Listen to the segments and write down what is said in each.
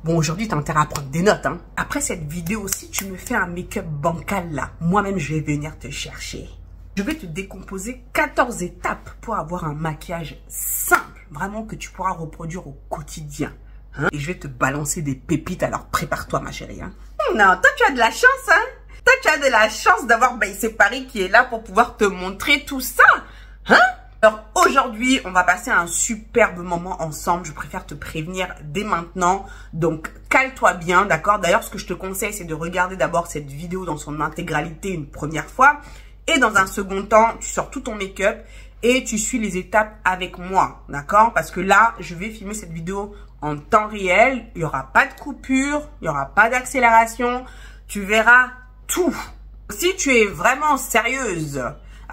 Bon, aujourd'hui, t'as intérêt à prendre des notes, hein. Après cette vidéo, si tu me fais un make-up bancal, là, moi-même, je vais venir te chercher. Je vais te décomposer 14 étapes pour avoir un maquillage simple, vraiment que tu pourras reproduire au quotidien. Hein? Et je vais te balancer des pépites, alors prépare-toi, ma chérie. Hein? Non, toi, tu as de la chance, hein. Toi, tu as de la chance d'avoir c'est Paris qui est là pour pouvoir te montrer tout ça. Hein? Alors aujourd'hui, on va passer un superbe moment ensemble. Je préfère te prévenir dès maintenant. Donc, cale-toi bien, d'accord? D'ailleurs, ce que je te conseille, c'est de regarder d'abord cette vidéo dans son intégralité une première fois. Et dans un second temps, tu sors tout ton make-up et tu suis les étapes avec moi, d'accord? Parce que là, je vais filmer cette vidéo en temps réel. Il n'y aura pas de coupure, il n'y aura pas d'accélération. Tu verras tout. Si tu es vraiment sérieuse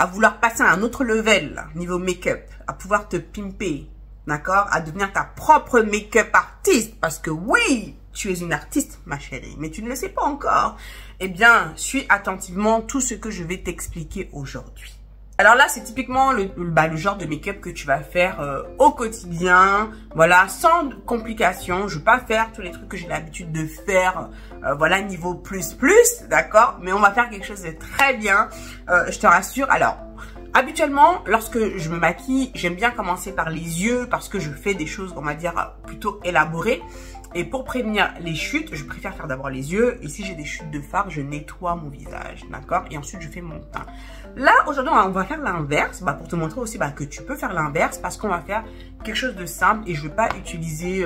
à vouloir passer à un autre level niveau make-up, à pouvoir te pimper, d'accord, à devenir ta propre make-up artiste, parce que oui, tu es une artiste, ma chérie, mais tu ne le sais pas encore, eh bien, suis attentivement tout ce que je vais t'expliquer aujourd'hui. Alors là, c'est typiquement le genre de make-up que tu vas faire au quotidien, voilà, sans complications. Je ne vais pas faire tous les trucs que j'ai l'habitude de faire, voilà, niveau plus, d'accord? Mais on va faire quelque chose de très bien, je te rassure. Alors, habituellement, lorsque je me maquille, j'aime bien commencer par les yeux parce que je fais des choses, on va dire, plutôt élaborées. Et pour prévenir les chutes, je préfère faire d'abord les yeux. Et si j'ai des chutes de fard, je nettoie mon visage, d'accord? Et ensuite, je fais mon teint. Là, aujourd'hui, on va faire l'inverse, pour te montrer aussi que tu peux faire l'inverse parce qu'on va faire quelque chose de simple et je ne vais pas utiliser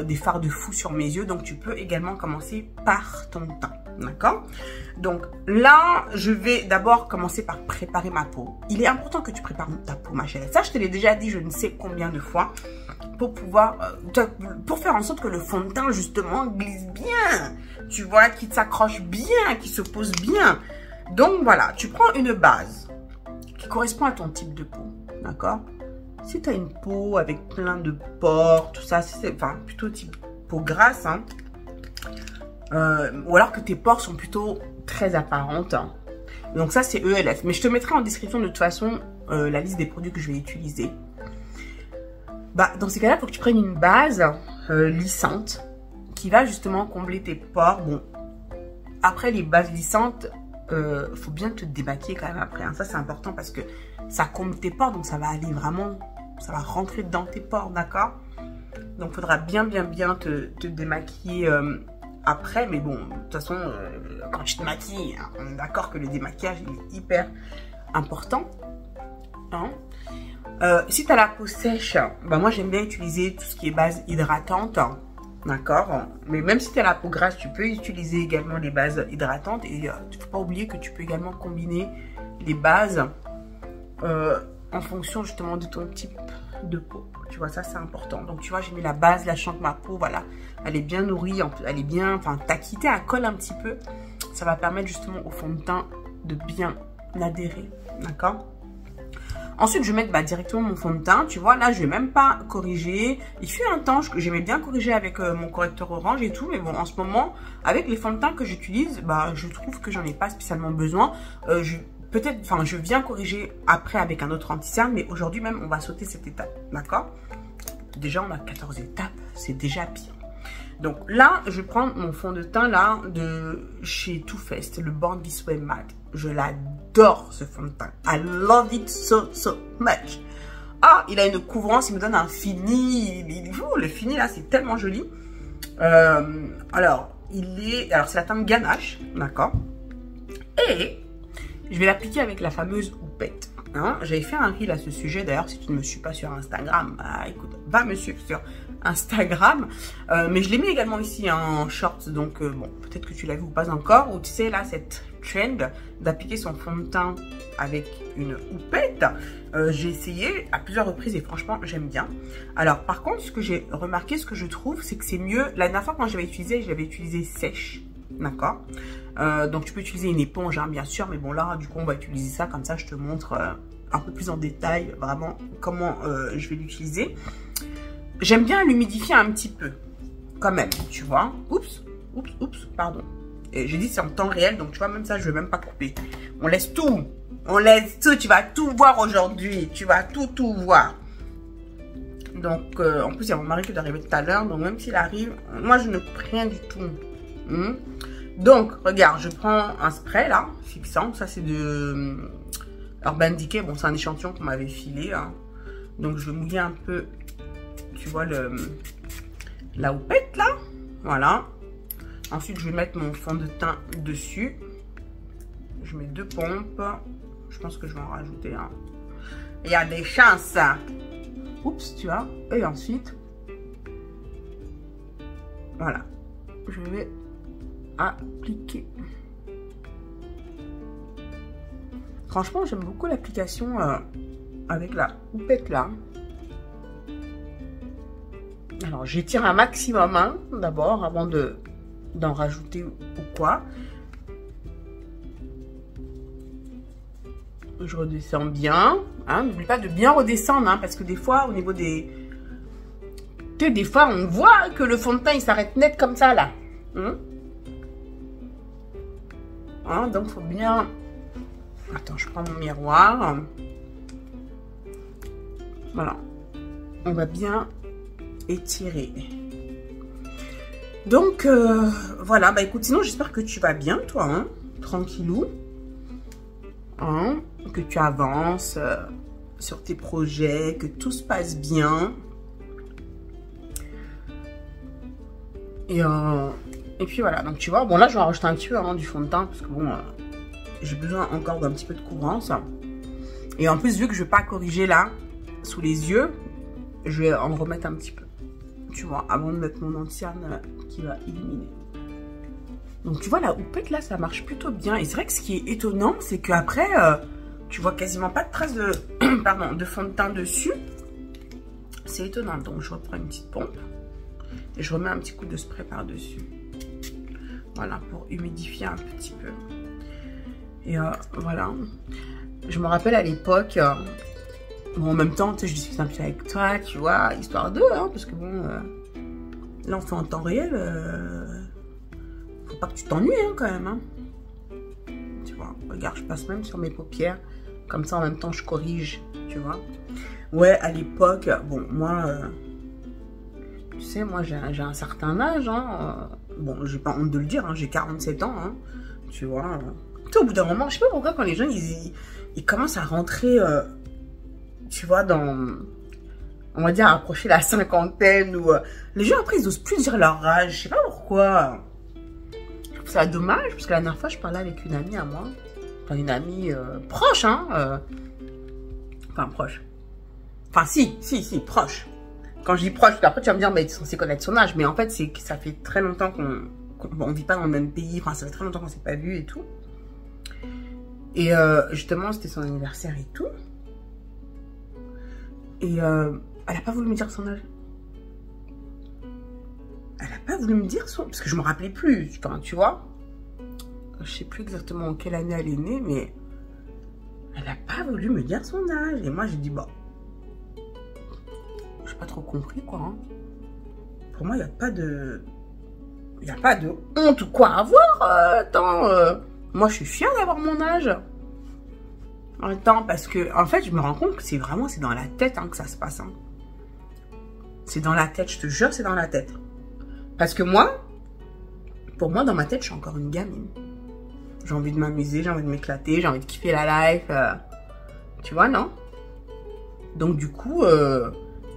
des fards de fou sur mes yeux. Donc, tu peux également commencer par ton teint, d'accord? Donc, là, je vais d'abord commencer par préparer ma peau. Il est important que tu prépares ta peau, ma chérie. Ça, je te l'ai déjà dit je ne sais combien de fois pour pouvoir, pour faire en sorte que le fond de teint, justement, glisse bien. Tu vois, qu'il s'accroche bien, qu'il se pose bien. Donc voilà, tu prends une base qui correspond à ton type de peau, d'accord? Si tu as une peau avec plein de pores, tout ça, enfin plutôt type peau grasse, hein, ou alors que tes pores sont plutôt très apparentes, hein. Donc ça c'est ELF, mais je te mettrai en description de toute façon la liste des produits que je vais utiliser. Dans ces cas-là, il faut que tu prennes une base lissante qui va justement combler tes pores. Bon, après les bases lissantes, faut bien te démaquiller quand même après, hein. Ça c'est important parce que ça comble tes pores, donc ça va aller vraiment, ça va rentrer dans tes pores, d'accord? Donc il faudra bien te démaquiller après, mais bon, de toute façon, quand tu te maquilles, hein, on est d'accord que le démaquillage il est hyper important, hein? Si tu as la peau sèche, moi j'aime bien utiliser tout ce qui est base hydratante, hein. D'accord? Mais même si tu as la peau grasse, tu peux utiliser également les bases hydratantes. Et il ne faut pas oublier que tu peux également combiner les bases en fonction justement de ton type de peau. Tu vois, ça c'est important. Donc tu vois, j'ai mis la base, là je sens que ma peau, voilà, elle est bien nourrie, elle est bien, enfin ta quitté, elle colle un petit peu. Ça va permettre justement au fond de teint de bien adhérer. D'accord? Ensuite, je vais mettre directement mon fond de teint. Tu vois, là, je vais même pas corriger. Il fut un temps que j'aimais bien corriger avec mon correcteur orange et tout. Mais bon, en ce moment, avec les fonds de teint que j'utilise, je trouve que j'en ai pas spécialement besoin. Je viens corriger après avec un autre anti-cerne. Mais aujourd'hui même, on va sauter cette étape. D'accord? Déjà, on a 14 étapes. C'est déjà pire. Donc là, je prends mon fond de teint là de chez Too Faced, le Born This Way Matte. Je l'adore ce fond de teint. I love it so much. Ah, il a une couvrance, il me donne un fini. Le fini là, c'est tellement joli. Alors, c'est la teinte ganache, d'accord. Et je vais l'appliquer avec la fameuse houppette. Hein, j'avais fait un reel à ce sujet. D'ailleurs, si tu ne me suis pas sur Instagram, écoute, va me suivre sur Instagram. Mais je l'ai mis également ici en shorts. Donc, bon, peut-être que tu l'as vu ou pas encore. Ou tu sais, là, cette trend d'appliquer son fond de teint avec une houppette. J'ai essayé à plusieurs reprises et franchement, j'aime bien. Alors, par contre, ce que j'ai remarqué, ce que je trouve, c'est que c'est mieux. La dernière fois, quand je l'avais utilisé sèche. D'accord? Donc tu peux utiliser une éponge, hein, bien sûr, mais bon là du coup on va utiliser ça, comme ça je te montre un peu plus en détail vraiment comment je vais l'utiliser. J'aime bien l'humidifier un petit peu quand même, tu vois. Oups, pardon. Et j'ai dit c'est en temps réel, donc tu vois, même ça je vais même pas couper. On laisse tout, tu vas tout voir aujourd'hui, tu vas tout voir. Donc, en plus, il y a mon mari qui doit arriver tout à l'heure. Donc, même s'il arrive, moi, je ne coupe rien du tout. Donc, regarde, je prends un spray, là, fixant. Ça, c'est de Urban Decay. Bon, c'est un échantillon qu'on m'avait filé. Hein. Donc, je vais mouiller un peu, tu vois, la houppette, là. Voilà. Ensuite, je vais mettre mon fond de teint dessus. Je mets 2 pompes. Je pense que je vais en rajouter un. Il y a des chances. Oups, tu vois. Et ensuite, voilà. Je vais appliquer. Franchement, j'aime beaucoup l'application avec la houppette là. Alors, j'étire un maximum hein, d'abord avant d'en rajouter ou quoi. Je redescends bien. Hein, n'oublie pas de bien redescendre hein, parce que des fois, au niveau des... Tu sais, des fois, on voit que le fond de teint, il s'arrête net comme ça, là. Hein, donc, il faut bien... Attends, je prends mon miroir. Voilà. On va bien étirer. Donc, voilà. Bah, écoute, sinon, j'espère que tu vas bien, toi. Hein, tranquillou. Hein, que tu avances sur tes projets, que tout se passe bien. Et puis voilà, donc tu vois, bon là je vais en rajouter un petit peu hein, du fond de teint parce que bon, j'ai besoin encore d'un petit peu de couvrance. Et en plus, vu que je vais pas corriger là, sous les yeux, je vais en remettre un petit peu, tu vois, avant de mettre mon anti-cerne qui va illuminer. Donc tu vois, la houppette là, ça marche plutôt bien. Et c'est vrai que ce qui est étonnant, c'est qu'après, tu vois quasiment pas de traces de, pardon, de fond de teint dessus. C'est étonnant. Donc je reprends une petite pompe. Et je remets un petit coup de spray par-dessus. Voilà, pour humidifier un petit peu. Et voilà. Je me rappelle à l'époque, bon, en même temps, tu sais, je discute un petit peu avec toi, tu vois, histoire d'eux, hein, parce que bon, là on fait en temps réel, faut pas que tu t'ennuies hein, quand même. Hein. Tu vois, regarde, je passe même sur mes paupières, comme ça en même temps je corrige, tu vois. Ouais, à l'époque, bon, moi... tu sais, moi, j'ai un certain âge, hein. Bon, j'ai pas honte de le dire, hein, j'ai 47 ans, hein, tu vois. Tu sais, au bout d'un moment, je sais pas pourquoi, quand les gens, ils commencent à rentrer, tu vois, dans, on va dire, à approcher la cinquantaine, ou... les gens, après, ils osent plus dire leur âge, je sais pas pourquoi. Je trouve ça dommage, parce que la dernière fois, je parlais avec une amie à moi, enfin, une amie proche, hein, enfin, proche. Enfin, si, proche. Quand je dis proche, après tu vas me dire, mais tu es censé connaître son âge. Mais en fait, c'est que ça fait très longtemps qu'on vit pas dans le même pays. Enfin, ça fait très longtemps qu'on s'est pas vu et tout. Et justement, c'était son anniversaire et tout. Et elle a pas voulu me dire son âge. Elle a pas voulu me dire son... Parce que je me rappelais plus. Enfin, tu vois. Je sais plus exactement en quelle année elle est née, mais... Elle a pas voulu me dire son âge. Et moi, j'ai dit, bah... J'ai pas trop compris quoi. Hein. Pour moi, il n'y a pas de... Il n'y a pas de honte ou quoi à avoir. Attends, moi je suis fière d'avoir mon âge. Attends, parce que en fait, je me rends compte que c'est vraiment, c'est dans la tête hein, que ça se passe. Hein. C'est dans la tête, je te jure, c'est dans la tête. Parce que moi, pour moi, dans ma tête, je suis encore une gamine. J'ai envie de m'amuser, j'ai envie de m'éclater, j'ai envie de kiffer la life. Tu vois, non? Donc du coup...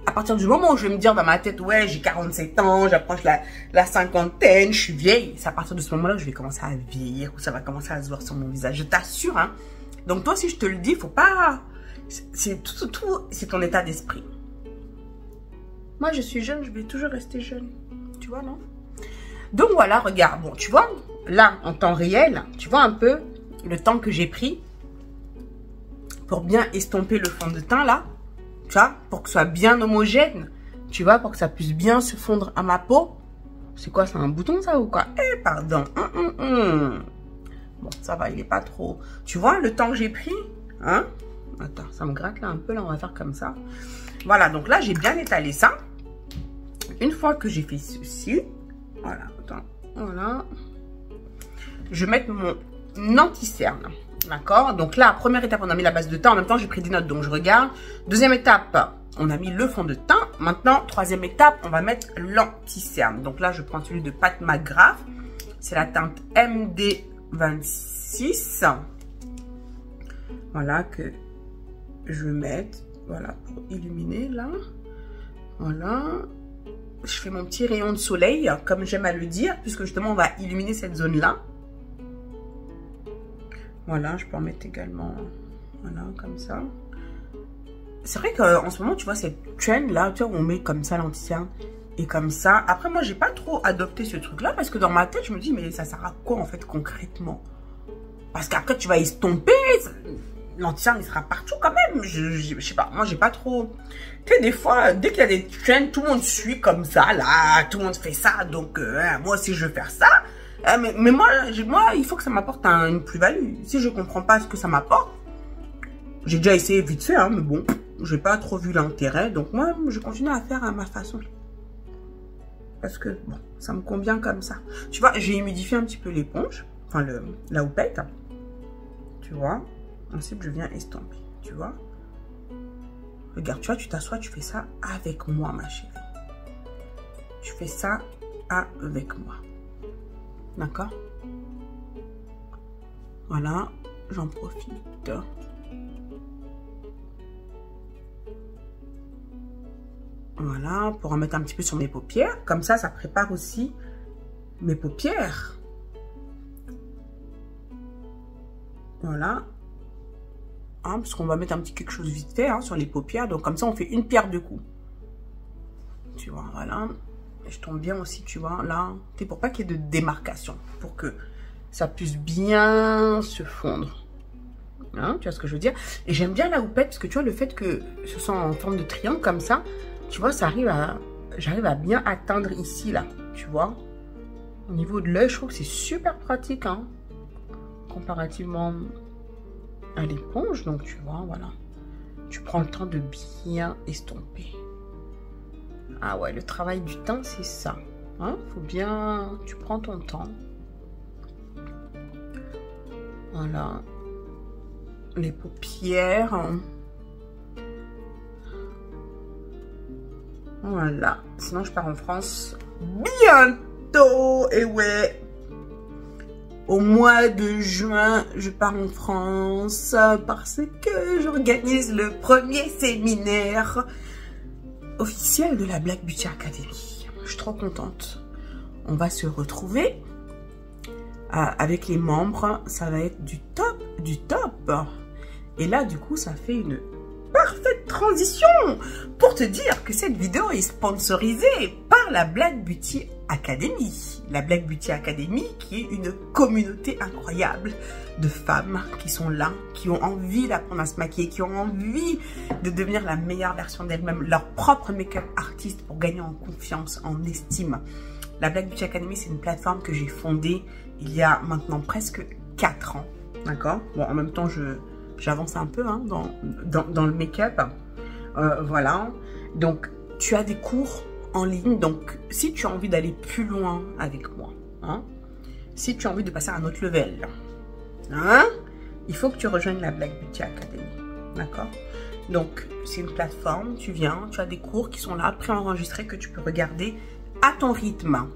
à partir du moment où je vais me dire dans ma tête, ouais, j'ai 47 ans, j'approche la cinquantaine, je suis vieille, c'est à partir de ce moment-là que je vais commencer à vieillir, ou ça va commencer à se voir sur mon visage, je t'assure, hein. Donc toi, si je te le dis, faut pas... C'est ton état d'esprit. Moi, je suis jeune, je vais toujours rester jeune, tu vois, non? Donc voilà, regarde, bon, tu vois, là, en temps réel, tu vois un peu le temps que j'ai pris pour bien estomper le fond de teint, là. Tu vois, pour que ce soit bien homogène, tu vois, pour que ça puisse bien se fondre à ma peau. C'est quoi, c'est un bouton ça ou quoi? Eh, pardon. Bon, ça va, il est pas trop... Tu vois, le temps que j'ai pris, hein? Attends, ça me gratte là un peu, là, on va faire comme ça. Voilà, donc là, j'ai bien étalé ça. Une fois que j'ai fait ceci, voilà, attends, voilà. Je vais mettre mon anti-cerne. D'accord? Donc là, première étape, on a mis la base de teint. En même temps, j'ai pris des notes, donc je regarde. Deuxième étape, on a mis le fond de teint. Maintenant, troisième étape, on va mettre l'anti-cerne. Donc là, je prends celui de Pat McGrath. C'est la teinte MD26. Voilà, que je vais mettre. Voilà, pour illuminer là. Voilà. Je fais mon petit rayon de soleil, comme j'aime à le dire, puisque justement, on va illuminer cette zone-là. Voilà, je peux en mettre également, voilà, comme ça. C'est vrai qu'en ce moment, tu vois, cette trend là, tu vois, où on met comme ça l'anti-cerne et comme ça. Après, moi, j'ai pas trop adopté ce truc-là parce que dans ma tête, je me dis, mais ça sert à quoi en fait concrètement? Parce qu'après, tu vas estomper, l'anti-cerne, il sera partout quand même. Je sais pas, moi, j'ai pas trop... Tu sais, des fois, dès qu'il y a des trends, tout le monde suit comme ça, là, tout le monde fait ça, donc moi aussi, je vais faire ça. Mais moi, il faut que ça m'apporte une plus-value. Si je comprends pas ce que ça m'apporte, j'ai déjà essayé vite fait, hein, mais bon, j'ai pas trop vu l'intérêt. Donc moi, je continue à faire à ma façon. Parce que, bon, ça me convient comme ça. Tu vois, j'ai humidifié un petit peu l'éponge, enfin la houppette. Tu vois. Ensuite, je viens estomper, tu vois. Regarde, tu vois, tu t'assois, tu fais ça avec moi, ma chérie. Tu fais ça avec moi. D'accord? Voilà, j'en profite. Voilà, pour en mettre un petit peu sur mes paupières. Comme ça, ça prépare aussi mes paupières. Voilà. Hein, parce qu'on va mettre un petit quelque chose vite fait, hein, sur les paupières. Donc, comme ça, on fait une pierre deux coups. Tu vois, voilà. Et je tombe bien aussi, tu vois, là. C'est pour pas qu'il y ait de démarcation. Pour que ça puisse bien se fondre. Hein, tu vois ce que je veux dire? Et j'aime bien la houppette, parce que tu vois, le fait que ce soit en forme de triangle comme ça, tu vois, ça arrive à... J'arrive à bien atteindre ici, là. Tu vois? Au niveau de l'œil, je trouve que c'est super pratique, hein. Comparativement à l'éponge. Donc, tu vois, voilà. Tu prends le temps de bien estomper. Ah ouais, le travail du temps, c'est ça. Hein? Faut bien... Tu prends ton temps. Voilà. Les paupières. Voilà. Sinon, je pars en France bientôt. Et ouais. Au mois de juin, je pars en France parce que j'organise le premier séminaire officiel de la Black Beauty Academy. Je suis trop contente. On va se retrouver avec les membres. Ça va être du top, du top. Et là, du coup, ça fait une parfaite transition pour te dire que cette vidéo est sponsorisée par la Black Beauty Academy. La Black Beauty Academy qui est une communauté incroyable de femmes qui sont là, qui ont envie d'apprendre à se maquiller, qui ont envie de devenir la meilleure version d'elles-mêmes, leur propre make-up artiste pour gagner en confiance, en estime. La Black Beauty Academy, c'est une plateforme que j'ai fondée il y a maintenant presque 4 ans. D'accord? Bon, en même temps, j'avance un peu, hein, dans le make-up. Voilà. Donc, tu as des cours en ligne. Donc, si tu as envie d'aller plus loin avec moi, hein, si tu as envie de passer à un autre level, hein, il faut que tu rejoignes la Black Beauty Academy. D'accord? Donc, c'est une plateforme. Tu viens, tu as des cours qui sont là, préenregistrés, que tu peux regarder à ton rythme,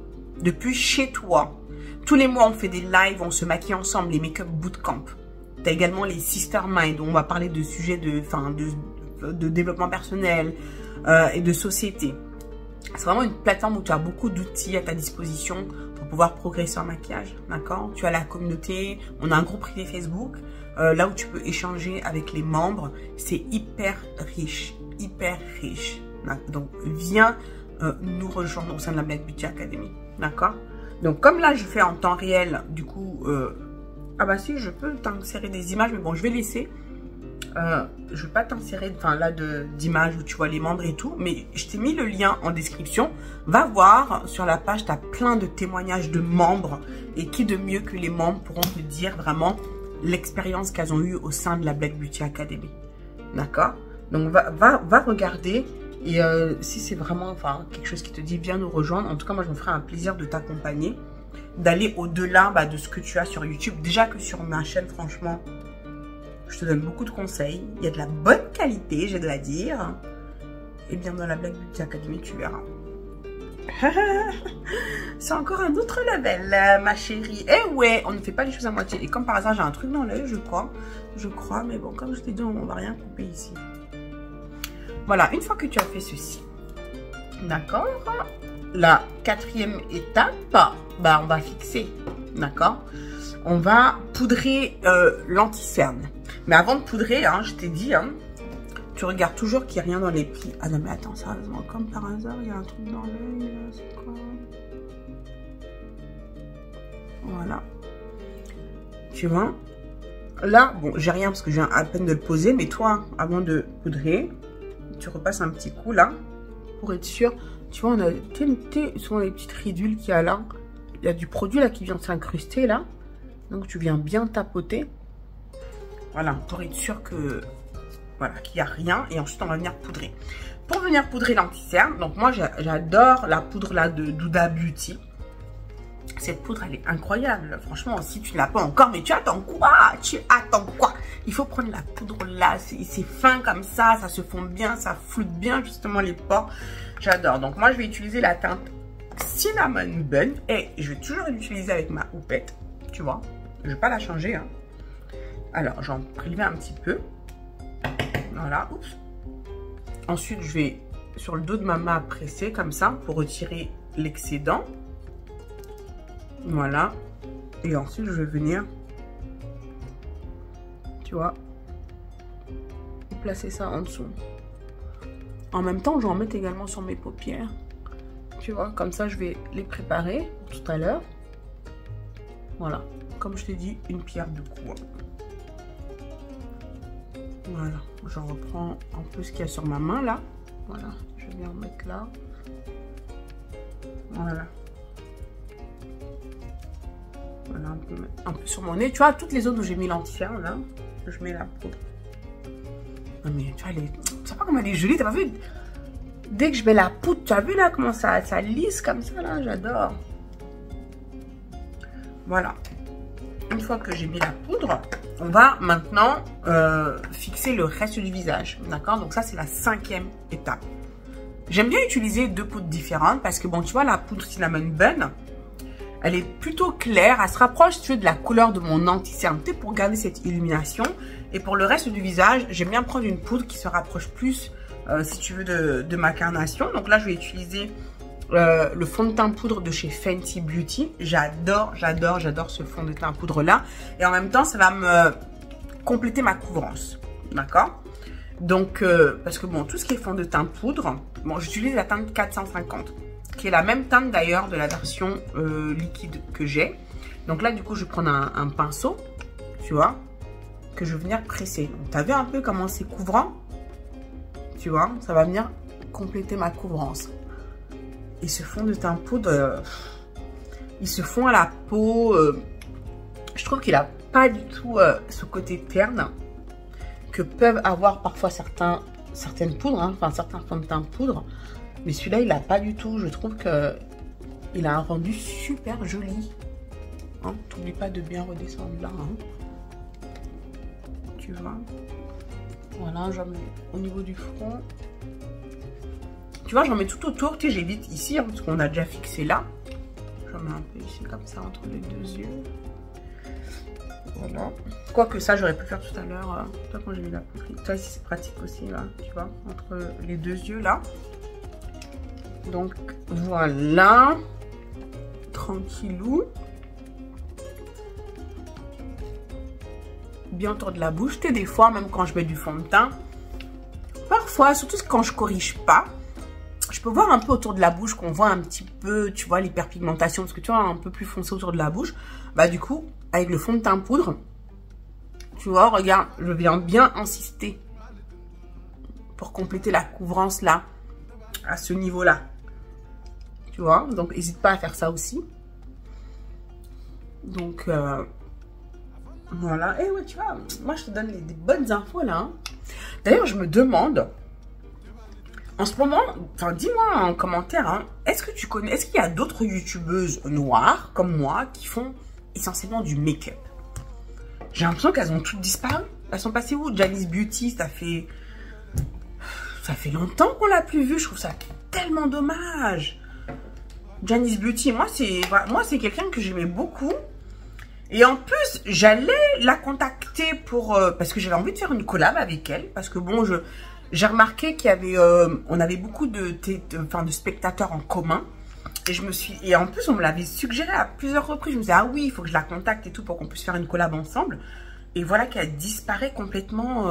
depuis chez toi. Tous les mois, on fait des lives, on se maquille ensemble, les make-up bootcamp. Tu as également les Sister Mind, où on va parler de sujets de développement personnel et de société. C'est vraiment une plateforme où tu as beaucoup d'outils à ta disposition pour pouvoir progresser en maquillage. D'accord? Tu as la communauté, on a un groupe privé Facebook, là où tu peux échanger avec les membres. C'est hyper riche, hyper riche. Donc, viens nous rejoindre au sein de la Black Beauty Academy. D'accord? Donc, comme là, je fais en temps réel, du coup... ah bah si, je peux t'insérer des images, mais bon, je vais laisser. Je vais pas t'insérer, enfin là, d'images où tu vois les membres et tout, mais je t'ai mis le lien en description. Va voir, sur la page, tu as plein de témoignages de membres. Et qui de mieux que les membres pourront te dire vraiment l'expérience qu'elles ont eue au sein de la Black Beauty Academy. D'accord? Donc, va regarder. Et si c'est vraiment quelque chose qui te dit, viens nous rejoindre. En tout cas, moi, je me ferai un plaisir de t'accompagner, d'aller au-delà de ce que tu as sur YouTube. Déjà que sur ma chaîne, franchement, je te donne beaucoup de conseils. Il y a de la bonne qualité, je dois dire. Et bien dans la Black Beauty Academy, tu verras. C'est encore un autre level, ma chérie. Eh ouais, on ne fait pas les choses à moitié. Et comme par hasard, j'ai un truc dans l'œil, je crois. Mais bon, comme je t'ai dit, on va rien couper ici. Voilà, une fois que tu as fait ceci, d'accord, la 4e étape, bah, on va fixer, d'accord. On va poudrer l'anti-cerne. Mais avant de poudrer, hein, je t'ai dit, hein, tu regardes toujours qu'il n'y a rien dans les plis. Ah non, mais attends, sérieusement, comme par hasard, il y a un truc dans l'œil, là, c'est quoi? Voilà. Tu vois? Là, bon, j'ai rien parce que je viens à peine de le poser, mais toi, avant de poudrer, tu repasses un petit coup, là, pour être sûr. Tu vois, on a souvent les petites ridules qu'il y a là. Il y a du produit, là, qui vient s'incruster, là. Donc, tu viens bien tapoter. Voilà, pour être sûr que... Voilà, qu'il n'y a rien. Et ensuite, on va venir poudrer. Pour venir poudrer l'anti-cerne, donc moi, j'adore la poudre là de Huda Beauty. Cette poudre, elle est incroyable. Franchement, si tu ne l'as pas encore, mais tu attends quoi? Tu attends quoi? Il faut prendre la poudre là. C'est fin comme ça se fond bien, ça floute bien justement les pores. J'adore. Donc moi, je vais utiliser la teinte Cinnamon Bun. Et je vais toujours l'utiliser avec ma houppette. Tu vois, je ne vais pas la changer. Hein. Alors, j'en prélever un petit peu. Voilà, oups. Ensuite, je vais sur le dos de ma main presser comme ça pour retirer l'excédent. Voilà. Et ensuite, je vais venir, tu vois, placer ça en dessous. En même temps, je vais en mettre également sur mes paupières. Tu vois, comme ça, je vais les préparer tout à l'heure. Voilà. Comme je t'ai dit, une pierre deux coups. Voilà, je reprends un peu ce qu'il y a sur ma main là. Voilà, je vais bien en mettre là. Voilà. Voilà, un peu sur mon nez. Tu vois, toutes les zones où j'ai mis l'anti-cerne là, je mets la poudre. Non mais tu vois, tu sais pas comment elle est jolie, t'as pas vu? Dès que je mets la poudre, tu as vu là comment ça lisse comme ça là, j'adore. Voilà. Une fois que j'ai mis la poudre, on va maintenant fixer le reste du visage. D'accord? Donc ça, c'est la 5e étape. J'aime bien utiliser deux poudres différentes parce que, bon, tu vois, la poudre Cinnamon Bun, elle est plutôt claire. Elle se rapproche, tu veux, de la couleur de mon anti-cerne pour garder cette illumination. Et pour le reste du visage, j'aime bien prendre une poudre qui se rapproche plus, si tu veux, de ma carnation. Donc là, je vais utiliser... le fond de teint poudre de chez Fenty Beauty. J'adore ce fond de teint poudre là. Et en même temps, ça va me compléter ma couvrance. D'accord? Donc, parce que bon, tout ce qui est fond de teint poudre, bon, j'utilise la teinte 450, qui est la même teinte d'ailleurs de la version liquide que j'ai. Donc là, du coup, je vais prendre un pinceau, tu vois, que je vais venir presser. Donc, tu as vu un peu comment c'est couvrant? Tu vois, ça va venir compléter ma couvrance. Et ce fond de teint poudre, il se fond à la peau. Je trouve qu'il n'a pas du tout ce côté terne que peuvent avoir parfois certaines poudres, hein, enfin certains fonds de teint poudre. Mais celui-là, il n'a pas du tout. Je trouve qu'il a un rendu super joli. Hein, t'oublie pas de bien redescendre là. Hein. Tu vois. Voilà, j'en mets au niveau du front. Tu vois, j'en mets tout autour. Tu sais, j'évite ici, hein, parce qu'on a déjà fixé là. J'en mets un peu ici, comme ça, entre les deux yeux. Voilà. Quoique ça, j'aurais pu faire tout à l'heure. Toi, quand j'ai mis la poudre. Toi, ici, c'est pratique aussi, là. Tu vois, entre les deux yeux, là. Donc, voilà. Tranquillou. Bien autour de la bouche. Tu sais, des fois, même quand je mets du fond de teint, parfois, surtout quand je corrige pas, je peux voir un peu autour de la bouche qu'on voit un petit peu, tu vois, l'hyperpigmentation, parce que tu vois, un peu plus foncé autour de la bouche. Bah du coup, avec le fond de teint poudre, tu vois, regarde, je viens bien insister pour compléter la couvrance là, à ce niveau-là. Tu vois, donc n'hésite pas à faire ça aussi. Donc, voilà. Et ouais, tu vois, moi je te donne des bonnes infos là. Hein. D'ailleurs, je me demande... En ce moment, enfin dis-moi en commentaire, hein, est-ce que tu connais, est-ce qu'il y a d'autres youtubeuses noires comme moi qui font essentiellement du make-up? J'ai l'impression qu'elles ont toutes disparu. Elles sont passées où? Janice Beauty, ça Ça fait longtemps qu'on l'a plus vue. Je trouve ça tellement dommage. Janice Beauty, moi, c'est quelqu'un que j'aimais beaucoup. Et en plus, j'allais la contacter pour... parce que j'avais envie de faire une collab avec elle. Parce que bon, j'ai remarqué qu'il y avait... on avait beaucoup de spectateurs en commun. Et en plus, on me l'avait suggéré à plusieurs reprises. Je me disais, ah oui, il faut que je la contacte et tout pour qu'on puisse faire une collab ensemble. Et voilà qu'elle disparaît complètement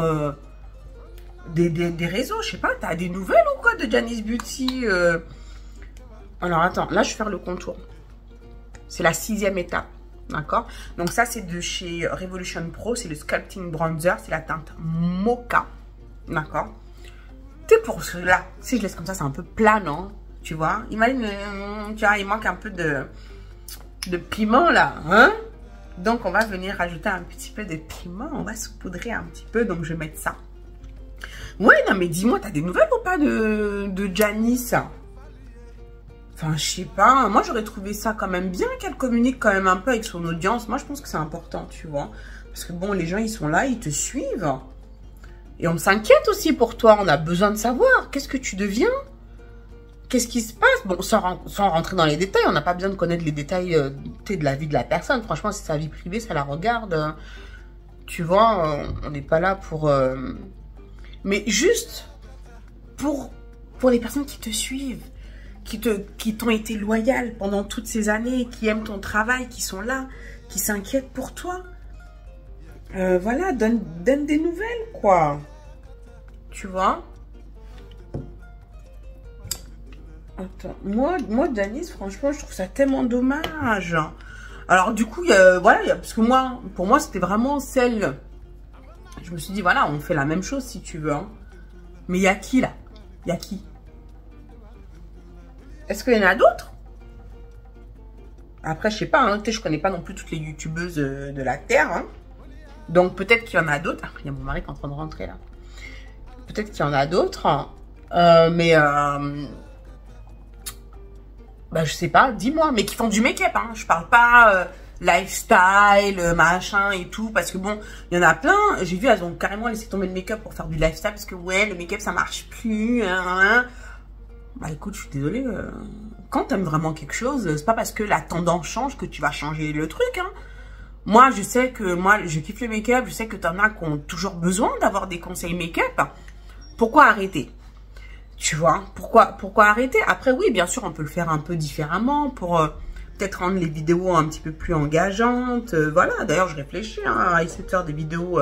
des réseaux. Je sais pas, t'as des nouvelles ou quoi de Janice Beauty Alors, attends, là, je vais faire le contour. C'est la 6e étape, d'accord? Donc, ça, c'est de chez Revolution Pro. C'est le Sculpting Bronzer. C'est la teinte Mocha, d'accord? C'est pour cela. Si je laisse comme ça, c'est un peu plat, non? Tu vois, imagine, tu vois, il manque un peu de piment là, hein? Donc, on va venir rajouter un petit peu de piment. On va saupoudrer un petit peu, donc je vais mettre ça. Ouais, non, mais dis-moi, t'as des nouvelles ou pas de Janice? Enfin, je sais pas. Moi, j'aurais trouvé ça quand même bien qu'elle communique quand même un peu avec son audience. Moi, je pense que c'est important, tu vois. Parce que bon, les gens, ils sont là, ils te suivent. Et on s'inquiète aussi pour toi. On a besoin de savoir. Qu'est-ce que tu deviens? Qu'est-ce qui se passe? Bon, sans rentrer dans les détails, on n'a pas besoin de connaître les détails de la vie de la personne. Franchement, c'est sa vie privée, ça la regarde. Tu vois, on n'est pas là pour... Mais juste pour les personnes qui te suivent, qui t'ont été loyales pendant toutes ces années, qui aiment ton travail, qui sont là, qui s'inquiètent pour toi. Voilà, donne des nouvelles, quoi. Tu vois? Attends, moi, Janice, franchement, je trouve ça tellement dommage. Alors, du coup, voilà, parce que moi, pour moi, c'était vraiment celle... Je me suis dit, voilà, on fait la même chose si tu veux. Hein. Mais il y a qui, là? Il y a qui? Est-ce qu'il y en a d'autres? Après, je sais pas, hein, je connais pas non plus toutes les youtubeuses de la Terre. Hein. Donc, peut-être qu'il y en a d'autres. Ah, il y a mon mari qui est en train de rentrer, là. Peut-être qu'il y en a d'autres. Bah, je sais pas, dis-moi, mais qui font du make-up, hein. Je parle pas lifestyle, machin et tout, parce que bon, il y en a plein. J'ai vu, elles ont carrément laissé tomber le make-up pour faire du lifestyle, parce que ouais, le make-up, ça marche plus. Hein. Bah écoute, je suis désolée. Quand t'aimes vraiment quelque chose, c'est pas parce que la tendance change que tu vas changer le truc, hein. Moi, je sais que moi, je kiffe le make-up, je sais que t'en as qui ont toujours besoin d'avoir des conseils make-up. Pourquoi arrêter? Tu vois, pourquoi arrêter? Après, oui, bien sûr, on peut le faire un peu différemment pour peut-être rendre les vidéos un petit peu plus engageantes. Voilà, d'ailleurs, je réfléchis hein, à essayer de faire des vidéos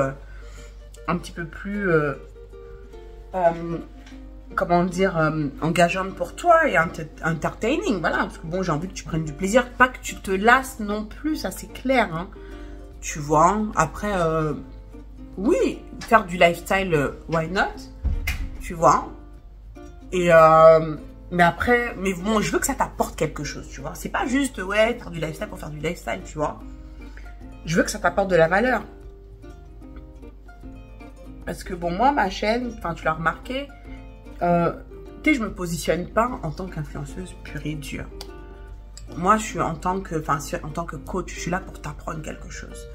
un petit peu plus, comment dire, engageantes pour toi et entertaining. Voilà, parce que bon, j'ai envie que tu prennes du plaisir, pas que tu te lasses non plus, ça c'est clair. Hein, tu vois, après, oui, faire du lifestyle, why not? Tu vois. Et mais après, mais bon, je veux que ça t'apporte quelque chose, tu vois. C'est pas juste, ouais, faire du lifestyle pour faire du lifestyle, tu vois. Je veux que ça t'apporte de la valeur. Parce que bon, moi, ma chaîne, enfin, tu l'as remarqué, tu sais, je me positionne pas en tant qu'influenceuse pure et dure. Moi, je suis en tant que coach, je suis là pour t'apprendre quelque chose.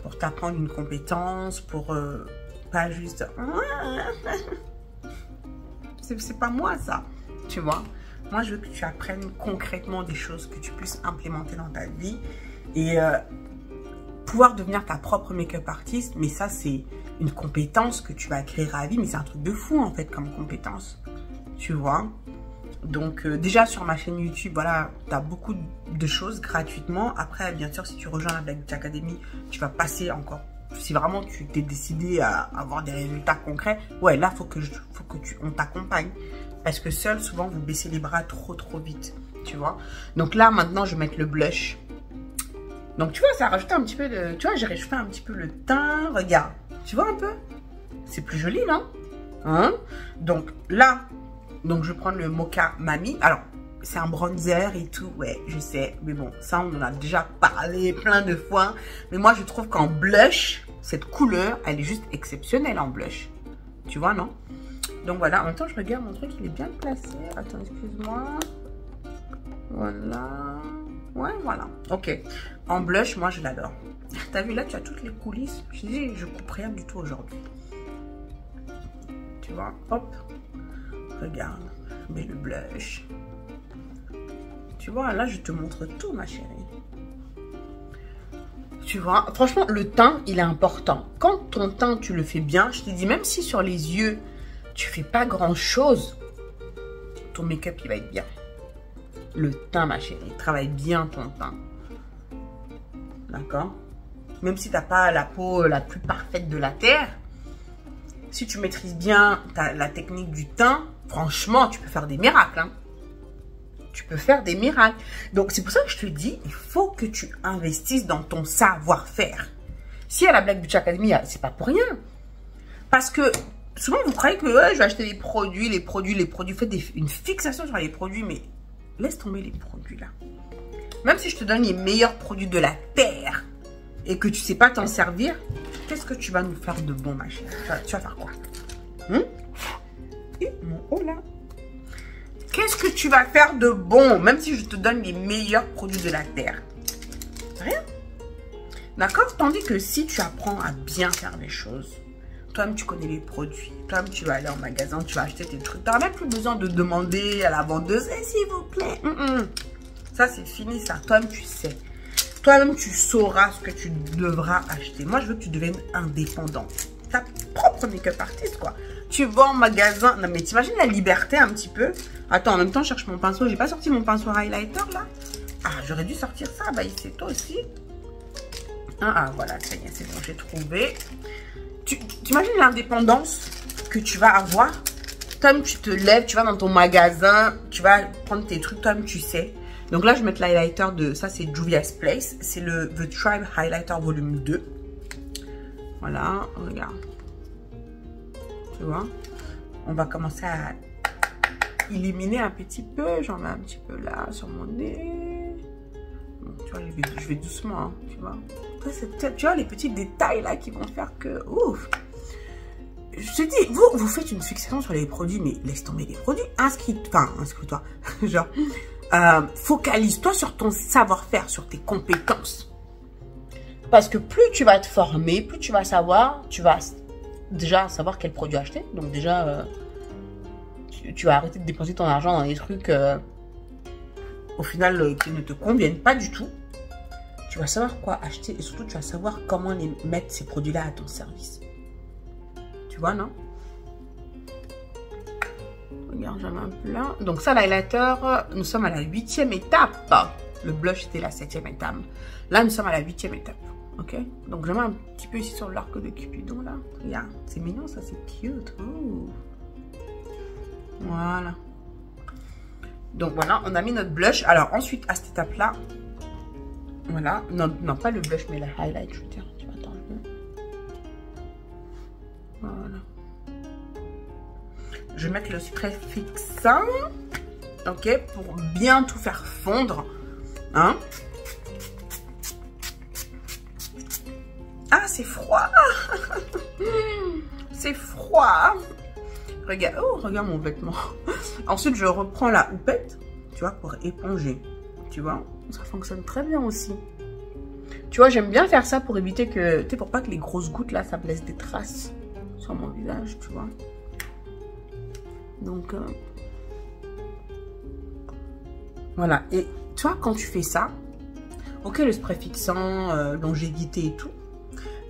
Pour t'apprendre une compétence, pour pas juste... C'est pas moi, ça. Tu vois? Moi, je veux que tu apprennes concrètement des choses que tu puisses implémenter dans ta vie. Et pouvoir devenir ta propre make-up artiste. Mais ça, c'est une compétence que tu vas acquérir à vie. Mais c'est un truc de fou, en fait, comme compétence. Tu vois? Donc, déjà, sur ma chaîne YouTube, voilà, tu as beaucoup de choses gratuitement. Après, bien sûr, si tu rejoins la Black Beauty Academy, tu vas passer encore. Si vraiment tu t'es décidé à avoir des résultats concrets, ouais, là, faut que on t'accompagne. Parce que seul, souvent, vous baissez les bras trop vite, tu vois. Donc là, maintenant, je vais mettre le blush. Donc, tu vois, ça a rajouté un petit peu de... Tu vois, j'ai rajouté un petit peu le teint. Regarde, tu vois un peu? C'est plus joli, non? Hein? Donc là, je vais prendre le Mocha Mami. Alors, c'est un bronzer et tout, ouais, je sais. Mais bon, ça, on en a déjà parlé plein de fois. Mais moi, je trouve qu'en blush, cette couleur, elle est juste exceptionnelle en blush. Tu vois, non? Donc voilà, en même temps, je regarde mon truc, il est bien placé. Attends, excuse-moi. Voilà. Ouais, voilà. Ok. En blush, moi, je l'adore. T'as vu, là, tu as toutes les coulisses. Je dis, je coupe rien du tout aujourd'hui. Tu vois, hop. Regarde, je mets le blush. Tu vois, là, je te montre tout, ma chérie. Tu vois, franchement, le teint, il est important. Quand ton teint, tu le fais bien, je te dis, même si sur les yeux, tu fais pas grand-chose, ton make-up, il va être bien. Le teint, ma chérie, travaille bien ton teint. D'accord? Même si tu n'as pas la peau la plus parfaite de la Terre, si tu maîtrises bien la technique du teint, franchement, tu peux faire des miracles. Hein. Tu peux faire des miracles. Donc, c'est pour ça que je te dis, il faut que tu investisses dans ton savoir-faire. Si à la Black Beauty Academy, c'est pas pour rien. Parce que souvent, vous croyez que je vais acheter des produits, les produits. Faites une fixation sur les produits, mais laisse tomber les produits là. Même si je te donne les meilleurs produits de la Terre et que tu sais pas t'en servir, qu'est-ce que tu vas nous faire de bon, ma chérie? Tu vas faire quoi? Et mon haut là. Qu'est-ce que tu vas faire de bon, même si je te donne les meilleurs produits de la Terre? Rien. D'accord? Tandis que si tu apprends à bien faire les choses, toi-même tu connais les produits, toi-même tu vas aller en magasin, tu vas acheter tes trucs. Tu n'auras même plus besoin de demander à la vendeuse, s'il vous plaît. Ça c'est fini ça, toi-même tu sais. Toi-même tu sauras ce que tu devras acheter. Moi je veux que tu deviennes indépendante. Ta propre make-up artiste quoi. Tu vas en magasin. Non mais t'imagines la liberté un petit peu. Attends, en même temps je cherche mon pinceau. J'ai pas sorti mon pinceau highlighter là. Ah j'aurais dû sortir ça. Bah c'est toi aussi. Ah voilà, ça y est, c'est bon, j'ai trouvé. Tu imagines l'indépendance que tu vas avoir. Toi-même tu te lèves, tu vas dans ton magasin, tu vas prendre tes trucs, toi-même tu sais. Donc là je vais mettre l'highlighter de, ça c'est Juvia's Place. C'est le The Tribe Highlighter Volume 2. Voilà, regarde. Tu vois, on va commencer à éliminer un petit peu. J'en mets un petit peu là sur mon nez. Bon, tu vois, je vais doucement, hein, tu vois. Tu vois les petits détails là qui vont faire que... Ouf. Je te dis, vous faites une fixation sur les produits, mais laisse tomber les produits. Inscris-toi. Genre, focalise-toi sur ton savoir-faire, sur tes compétences. Parce que plus tu vas te former, plus tu vas savoir, tu vas déjà savoir quel produit acheter. Donc déjà, tu vas arrêter de dépenser ton argent dans des trucs au final qui ne te conviennent pas du tout. Tu vas savoir quoi acheter et surtout tu vas savoir comment mettre ces produits-là à ton service. Tu vois, non? Regarde, j'en ai un peu là. Donc ça, l'highlighter, nous sommes à la 8e étape. Le blush, était la 7e étape. Là, nous sommes à la 8e étape. Ok? Donc je mets un petit peu ici sur l'arc de Cupidon, là. Regarde, c'est mignon, ça, c'est cute. Ooh. Voilà. Donc voilà, on a mis notre blush. Alors ensuite, à cette étape-là, voilà. Non, pas le blush, mais le highlight, je veux dire. Tu vas attendre. Voilà. Je vais mettre le spray fixant. Ok, pour bien tout faire fondre. Hein? Ah, c'est froid. C'est froid. Regarde, oh, regarde mon vêtement. Ensuite, je reprends la houppette, tu vois, pour éponger. Tu vois, ça fonctionne très bien aussi. Tu vois, j'aime bien faire ça pour éviter que, tu sais, pour pas que les grosses gouttes là, ça me laisse des traces sur mon visage, tu vois. Donc, voilà. Et tu vois, quand tu fais ça, ok, le spray fixant, longévité et tout.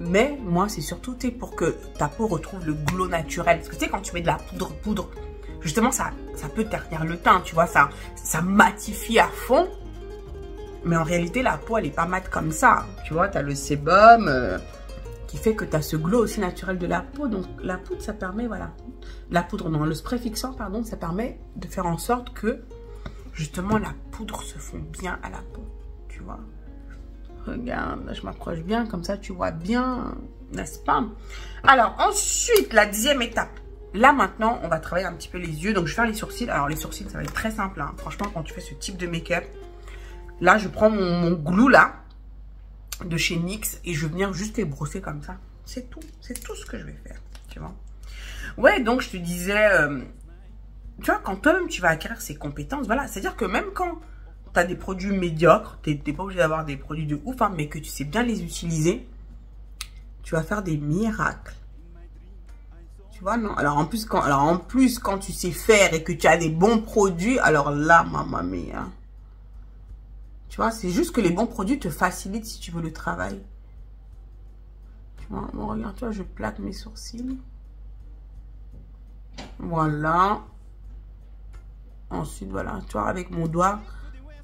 Mais moi, c'est surtout pour que ta peau retrouve le glow naturel. Parce que tu sais, quand tu mets de la poudre, justement, ça peut ternir le teint, tu vois. Ça matifie à fond. Mais en réalité, la peau, elle est pas mate comme ça. Tu vois, tu as le sébum qui fait que tu as ce glow aussi naturel de la peau. Donc, la poudre, ça permet, voilà. Le spray fixant, pardon, ça permet de faire en sorte que, justement, la poudre se fond bien à la peau. Tu vois. Regarde, je m'approche bien, comme ça tu vois bien, n'est-ce pas? Alors, ensuite, la 10e étape. Là, maintenant, on va travailler un petit peu les yeux. Donc, je vais faire les sourcils. Alors, les sourcils, ça va être très simple. Hein. Franchement, quand tu fais ce type de make-up, là, je prends mon glue, là, de chez NYX, et je vais venir juste les brosser comme ça. C'est tout. C'est tout ce que je vais faire, tu vois. Ouais, donc, je te disais, tu vois, quand toi-même, tu vas acquérir ces compétences, voilà. C'est-à-dire que même quand tu as des produits médiocres, tu n'es pas obligé d'avoir des produits de ouf, hein, mais que tu sais bien les utiliser, tu vas faire des miracles. Tu vois, non? Alors en plus, quand tu sais faire et que tu as des bons produits, alors là, maman mia. Tu vois, c'est juste que les bons produits te facilitent si tu veux le travail. Tu vois, bon, regarde, toi, je plaque mes sourcils. Voilà. Ensuite, voilà, tu vois, avec mon doigt,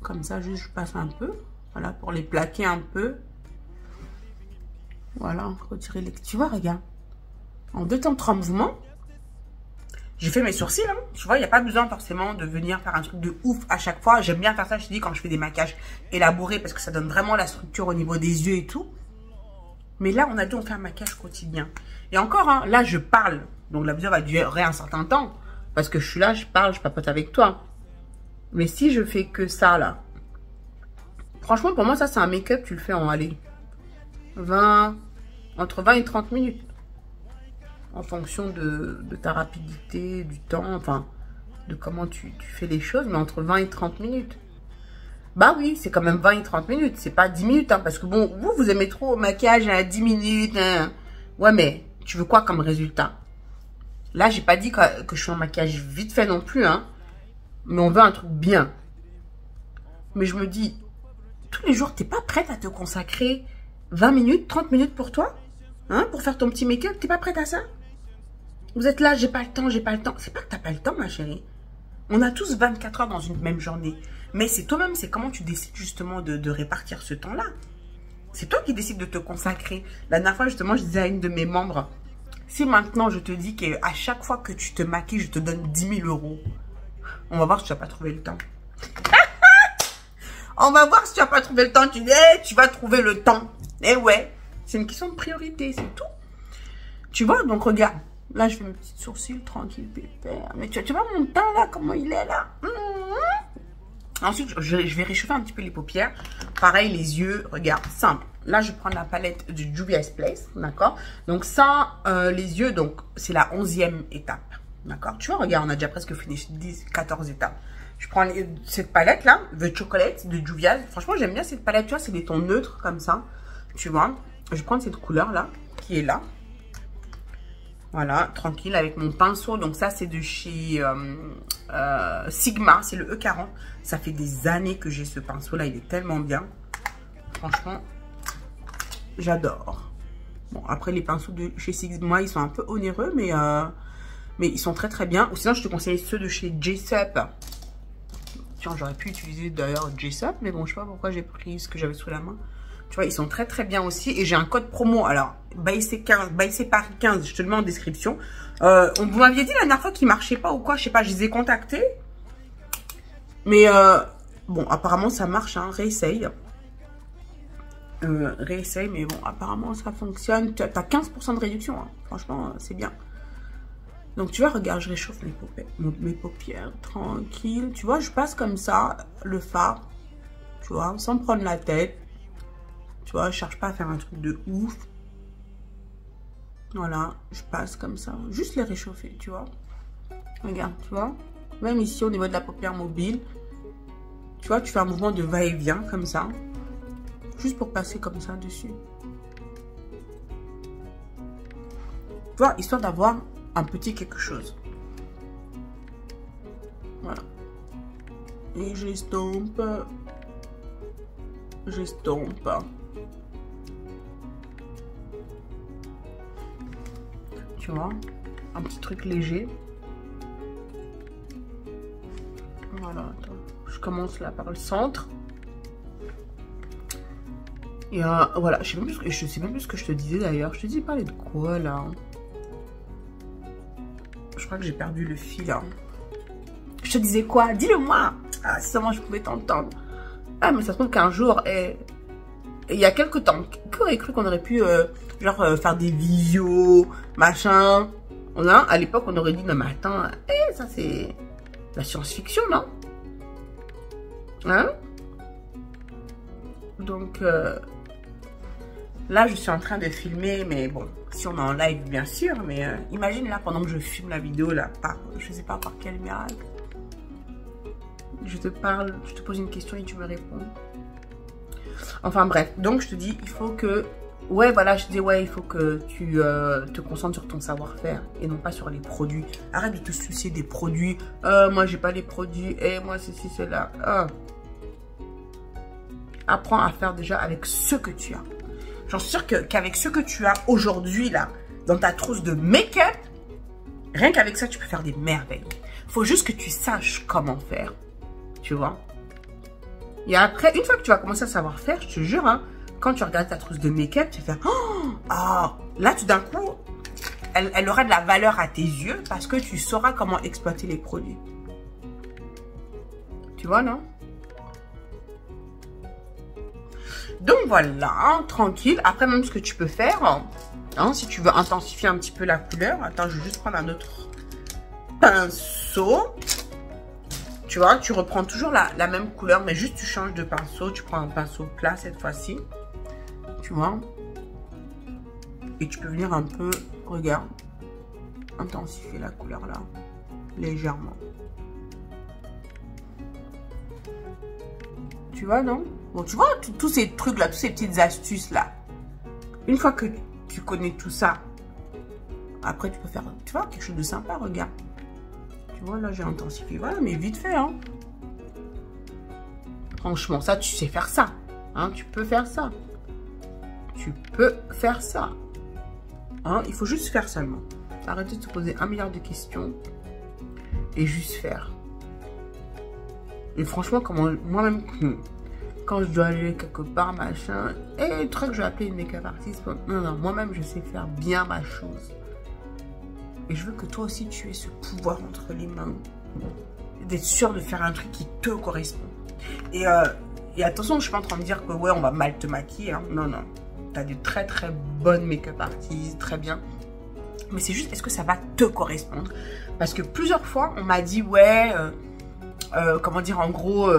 comme ça, juste je passe un peu. Voilà, pour les plaquer un peu. Voilà, retirer les... Tu vois, regarde. En 2 temps, 3 mouvements. J'ai fait mes sourcils, hein. Tu vois, il n'y a pas besoin forcément de venir faire un truc de ouf à chaque fois. J'aime bien faire ça, je te dis, quand je fais des maquillages élaborés, parce que ça donne vraiment la structure au niveau des yeux et tout. Mais là, on a dit on fait un maquillage quotidien. Et encore, hein, là, je parle. Donc, la vidéo va durer un certain temps. Parce que je suis là, je parle, je papote avec toi. Mais si je fais que ça, là. Franchement, pour moi, ça, c'est un make-up. Tu le fais en, allez, entre 20 et 30 minutes. En fonction de ta rapidité, du temps, enfin, de comment tu fais les choses. Mais entre 20 et 30 minutes. Bah oui, c'est quand même 20 et 30 minutes. C'est pas 10 minutes, hein, parce que bon, vous aimez trop le maquillage à 10 minutes. Hein. Ouais, mais tu veux quoi comme résultat? Là, j'ai pas dit que je suis en maquillage vite fait non plus, hein. Mais on veut un truc bien. Mais je me dis, tous les jours, t'es pas prête à te consacrer 20 minutes, 30 minutes pour toi? Hein, pour faire ton petit make-up, t'es pas prête à ça? Vous êtes là, j'ai pas le temps, j'ai pas le temps. C'est pas que t'as pas le temps, ma chérie. On a tous 24 heures dans une même journée. Mais c'est toi-même, c'est comment tu décides justement de répartir ce temps-là. C'est toi qui décides de te consacrer. La dernière fois, justement, je disais à une de mes membres, si maintenant je te dis qu'à chaque fois que tu te maquilles, je te donne 10 000 €, on va voir si tu n'as pas trouvé le temps. On va voir si tu n'as pas trouvé le temps. Tu dis, hey, tu vas trouver le temps. Eh ouais, c'est une question de priorité, c'est tout. Tu vois, donc regarde. Là, je fais mes petits sourcils, tranquille, pépère. Mais tu vois mon teint là, comment il est là. Ensuite, je vais réchauffer un petit peu les paupières. Pareil, les yeux, regarde, simple. Là, je prends la palette de Juvia's Place, d'accord. Donc ça, les yeux, donc c'est la 11e étape, d'accord. Tu vois, regarde, on a déjà presque fini 14 étapes. Je prends cette palette là, The Chocolate de Juvia's. Franchement, j'aime bien cette palette, tu vois, c'est des tons neutres comme ça, tu vois. Je vais prendre cette couleur là, qui est là. Voilà, tranquille, avec mon pinceau. Donc ça, c'est de chez Sigma, c'est le E40. Ça fait des années que j'ai ce pinceau-là, il est tellement bien. Franchement, j'adore. Bon, après, les pinceaux de chez Sigma, ils sont un peu onéreux, mais ils sont très très bien. Ou sinon, je te conseille ceux de chez Jessup. Tiens, j'aurais pu utiliser d'ailleurs Jessup, mais bon, je sais pas pourquoi j'ai pris ce que j'avais sous la main. Tu vois, ils sont très très bien aussi. Et j'ai un code promo. Alors, BAIC15, BAIC Paris 15, je te le mets en description. Vous m'aviez dit la dernière fois qu'il ne marchait pas ou quoi. Je sais pas, je les ai contactés. Mais bon, apparemment ça marche, hein. Réessaye. Réessaye, mais bon, apparemment ça fonctionne. Tu as 15% de réduction, hein. Franchement, c'est bien. Donc tu vois, regarde, je réchauffe mes paupières, tranquille. Tu vois, je passe comme ça, le fard. Tu vois, sans me prendre la tête. Tu vois, je cherche pas à faire un truc de ouf. Voilà, je passe comme ça. Juste les réchauffer, tu vois. Regarde, tu vois. Même ici, au niveau de la paupière mobile. Tu vois, tu fais un mouvement de va-et-vient, comme ça. Juste pour passer comme ça dessus. Tu vois, histoire d'avoir un petit quelque chose. Voilà. Et j'estompe. J'estompe. Tu vois, un petit truc léger. Voilà, attends. Je commence là par le centre. Et voilà, je sais même plus ce que je te disais d'ailleurs. Je te disais parler de quoi là? Je crois que j'ai perdu le fil. Hein. Je te disais quoi? Dis-le moi. Ah, si seulement je pouvais t'entendre. Ah, mais ça se trouve qu'un jour, il y a quelques temps, qui aurait cru qu'on aurait pu faire des visios, machin. À l'époque, on aurait dit, non mais attends, ça c'est la science-fiction, non? Hein? Donc, là, je suis en train de filmer, mais bon, si on est en live, bien sûr, mais imagine là, pendant que je filme la vidéo, là, je sais pas par quel miracle. Je te parle, je te pose une question et tu me réponds. Enfin bref, donc je te dis, il faut que ouais, voilà, je dis, ouais, il faut que tu te concentres sur ton savoir-faire et non pas sur les produits. Arrête de te soucier des produits. Moi, j'ai pas les produits. Moi, ceci, cela. Apprends à faire déjà avec ce que tu as. J'en suis sûre qu'avec ce que tu as aujourd'hui, là, dans ta trousse de make-up, rien qu'avec ça, tu peux faire des merveilles. Il faut juste que tu saches comment faire. Tu vois? Et après, une fois que tu vas commencer à savoir faire, je te jure, hein, quand tu regardes ta trousse de make-up, tu vas faire oh, là, tout d'un coup, elle aura de la valeur à tes yeux parce que tu sauras comment exploiter les produits. Tu vois, non? Donc voilà, hein, tranquille. Après, même ce que tu peux faire, hein, si tu veux intensifier un petit peu la couleur. Attends, je vais juste prendre un autre pinceau. Tu vois, tu reprends toujours la même couleur, mais juste tu changes de pinceau. Tu prends un pinceau plat cette fois-ci. Tu vois. Et tu peux venir un peu, regarde, intensifier la couleur là, légèrement. Tu vois, non? Bon, tu vois, tous ces trucs-là, tous ces petites astuces-là. Une fois que tu connais tout ça, après, tu peux faire, tu vois, quelque chose de sympa, regarde. Tu vois, là, j'ai intensifié. Voilà, mais vite fait, hein. Franchement, ça, tu sais faire ça. Hein, tu peux faire ça. Tu peux faire ça. Hein, il faut juste faire seulement. Arrêtez de te poser 1 milliard de questions. Et juste faire. Et franchement, comment moi-même... Quand je dois aller quelque part, machin, et truc, je vais appeler une make-up artiste. Non, moi-même, je sais faire bien ma chose. Et je veux que toi aussi, tu aies ce pouvoir entre les mains. D'être sûr de faire un truc qui te correspond. Et attention, je ne suis pas en train de dire que, ouais, on va mal te maquiller. Hein. Non. Tu as de très, très bonnes make-up artistes, très bien. Mais c'est juste, est-ce que ça va te correspondre? Parce que plusieurs fois, on m'a dit, ouais... comment dire, en gros,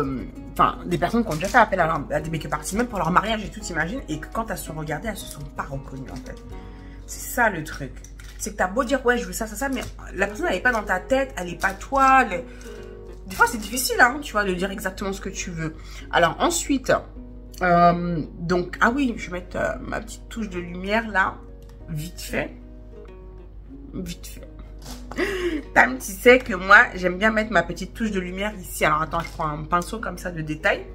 enfin, des personnes qui ont déjà fait appel à des make-up artistes, même pour leur mariage et tout, t'imagines, et que quand elles se sont regardées, elles se sont pas reconnues, en fait. C'est ça, le truc. C'est que t'as beau dire, ouais, je veux ça, mais la personne, elle est pas dans ta tête, elle est pas toi. Des fois, c'est difficile, hein, tu vois, de dire exactement ce que tu veux. Alors, ensuite, donc, ah oui, je vais mettre ma petite touche de lumière, là, vite fait. Vite fait. Tam, tu sais que moi, j'aime bien mettre ma petite touche de lumière ici. Alors, attends, je prends un pinceau comme ça de détail.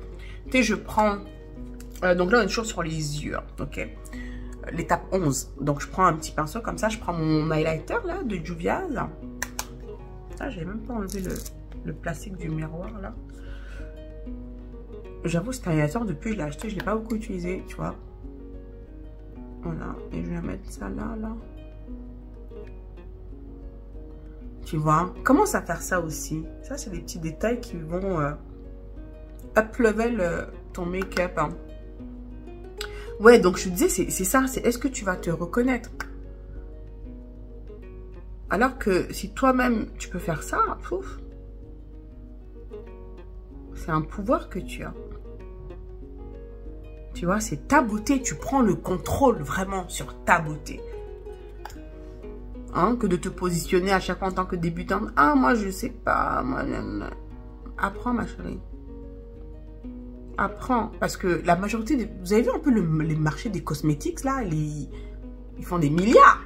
Tu sais, je prends... donc là, on est toujours sur les yeux, ok. L'étape 11. Donc, je prends un petit pinceau comme ça. Je prends mon highlighter, là, de Juvia's. Ah, j'ai même pas enlevé le plastique du miroir, là. J'avoue, cet highlighter, depuis que je l'ai acheté, je ne l'ai pas beaucoup utilisé, tu vois. Voilà. Et je vais mettre ça là, là. Tu vois, commence à faire ça aussi. Ça, c'est des petits détails qui vont up-level ton make-up. Hein. Ouais, donc je te disais, c'est ça. C'est est-ce que tu vas te reconnaître? Alors que si toi-même, tu peux faire ça, pouf, c'est un pouvoir que tu as. Tu vois, c'est ta beauté. Tu prends le contrôle vraiment sur ta beauté. Hein, que de te positionner à chaque fois en tant que débutante. Ah, moi, je sais pas. Moi, apprends, ma chérie. Apprends. Parce que la majorité... Vous avez vu un peu les marchés des cosmétiques, là? Ils font des milliards.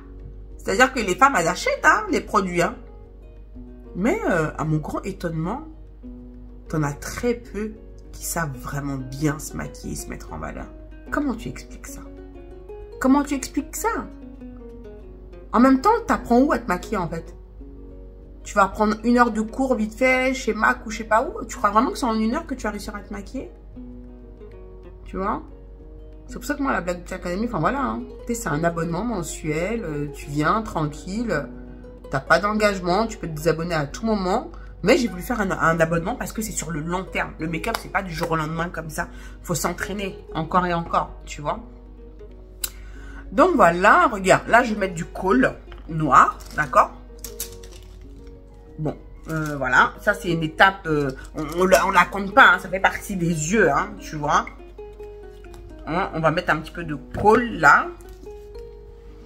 C'est-à-dire que les femmes, elles achètent hein, les produits. Hein. Mais, à mon grand étonnement, t'en as très peu qui savent vraiment bien se maquiller, se mettre en valeur. Comment tu expliques ça? Comment tu expliques ça? En même temps, tu apprends où à te maquiller, en fait? Tu vas prendre 1 heure de cours vite fait chez MAC ou je sais pas où. Tu crois vraiment que c'est en 1 heure que tu vas réussir à te maquiller? Tu vois? C'est pour ça que moi, la Black Beauty Academy, enfin voilà, hein, c'est un abonnement mensuel. Tu viens tranquille. T'as pas d'engagement. Tu peux te désabonner à tout moment. Mais j'ai voulu faire un abonnement parce que c'est sur le long terme. Le make-up, c'est pas du jour au lendemain comme ça. Faut s'entraîner encore et encore, tu vois? Donc voilà, regarde, là je vais mettre du kohl noir, d'accord? Bon, voilà, ça c'est une étape, on la compte pas, hein, ça fait partie des yeux, hein, tu vois? Hein, on va mettre un petit peu de kohl là,